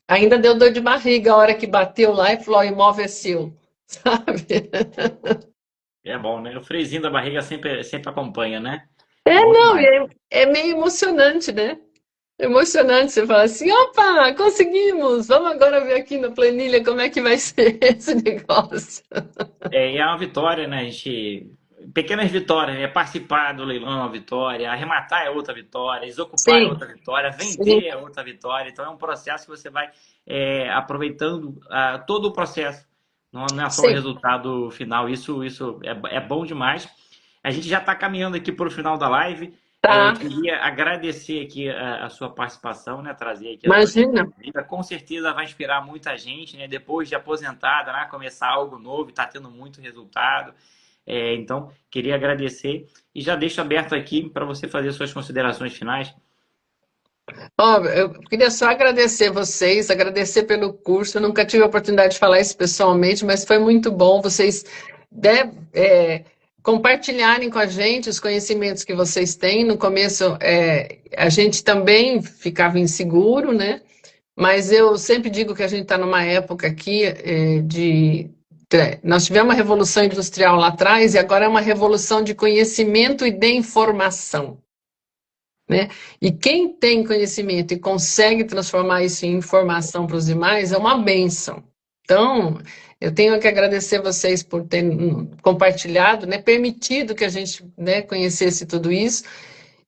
ainda deu dor de barriga a hora que bateu lá e falou: "Ó, o imóvel é seu", sabe? É bom, né? O freezinho da barriga sempre acompanha, né? É, Bom não, demais. é meio emocionante, né? Emocionante, você fala assim: opa, conseguimos! Vamos agora ver aqui na planilha como é que vai ser esse negócio. E é uma vitória, né? A gente. Pequenas vitórias, né? Participar do leilão é uma vitória, arrematar é outra vitória, desocupar é Sim, outra vitória, sim, vender é outra vitória. Então é um processo que você vai aproveitando todo o processo, não é só o sim. resultado final. Isso é bom demais. A gente já está caminhando aqui para o final da live. Tá, Queria agradecer aqui a sua participação, né? Trazer aqui a tua imagina. vida. Com certeza vai inspirar muita gente, né? Depois de aposentada, né? Começar algo novo, está tendo muito resultado. Então, queria agradecer e já deixo aberto aqui para você fazer suas considerações finais. Ó, eu queria só agradecer vocês, agradecer pelo curso. Eu nunca tive a oportunidade de falar isso pessoalmente, mas foi muito bom vocês né, compartilharem com a gente os conhecimentos que vocês têm. No começo, a gente também ficava inseguro, né? Mas eu sempre digo que a gente está numa época aqui nós tivemos uma revolução industrial lá atrás e agora é uma revolução de conhecimento e de informação. né? E quem tem conhecimento e consegue transformar isso em informação para os demais é uma bênção. Então, eu tenho que agradecer vocês por terem compartilhado, né, permitido que a gente, né, conhecesse tudo isso.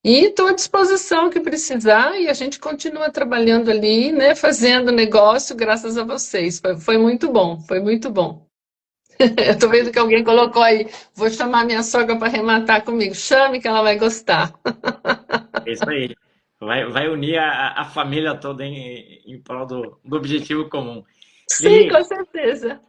E estou à disposição que precisar e a gente continua trabalhando ali, né, fazendo negócio graças a vocês. Foi muito bom, foi muito bom. Eu estou vendo que alguém colocou aí, vou chamar minha sogra para arrematar comigo. Chame que ela vai gostar. É isso aí. Vai unir a família toda em prol do objetivo comum. Sim, Lili, com certeza.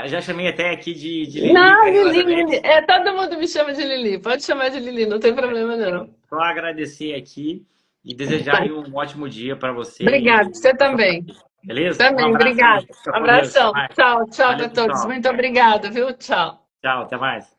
já chamei até aqui de Lili Não, Lili, Lili. carinhosamente. É, todo mundo me chama de Lili. Pode chamar de Lili, não tem problema não. Só agradecer aqui e desejar aí um ótimo dia para você Obrigada, e você para sua também. família. Beleza? Um Também, abraço obrigada. aí. Fica com Deus. Até Abração. mais. Tchau, tchau Valeu, para todos. pessoal. Muito obrigada, viu? Tchau. Tchau, até mais.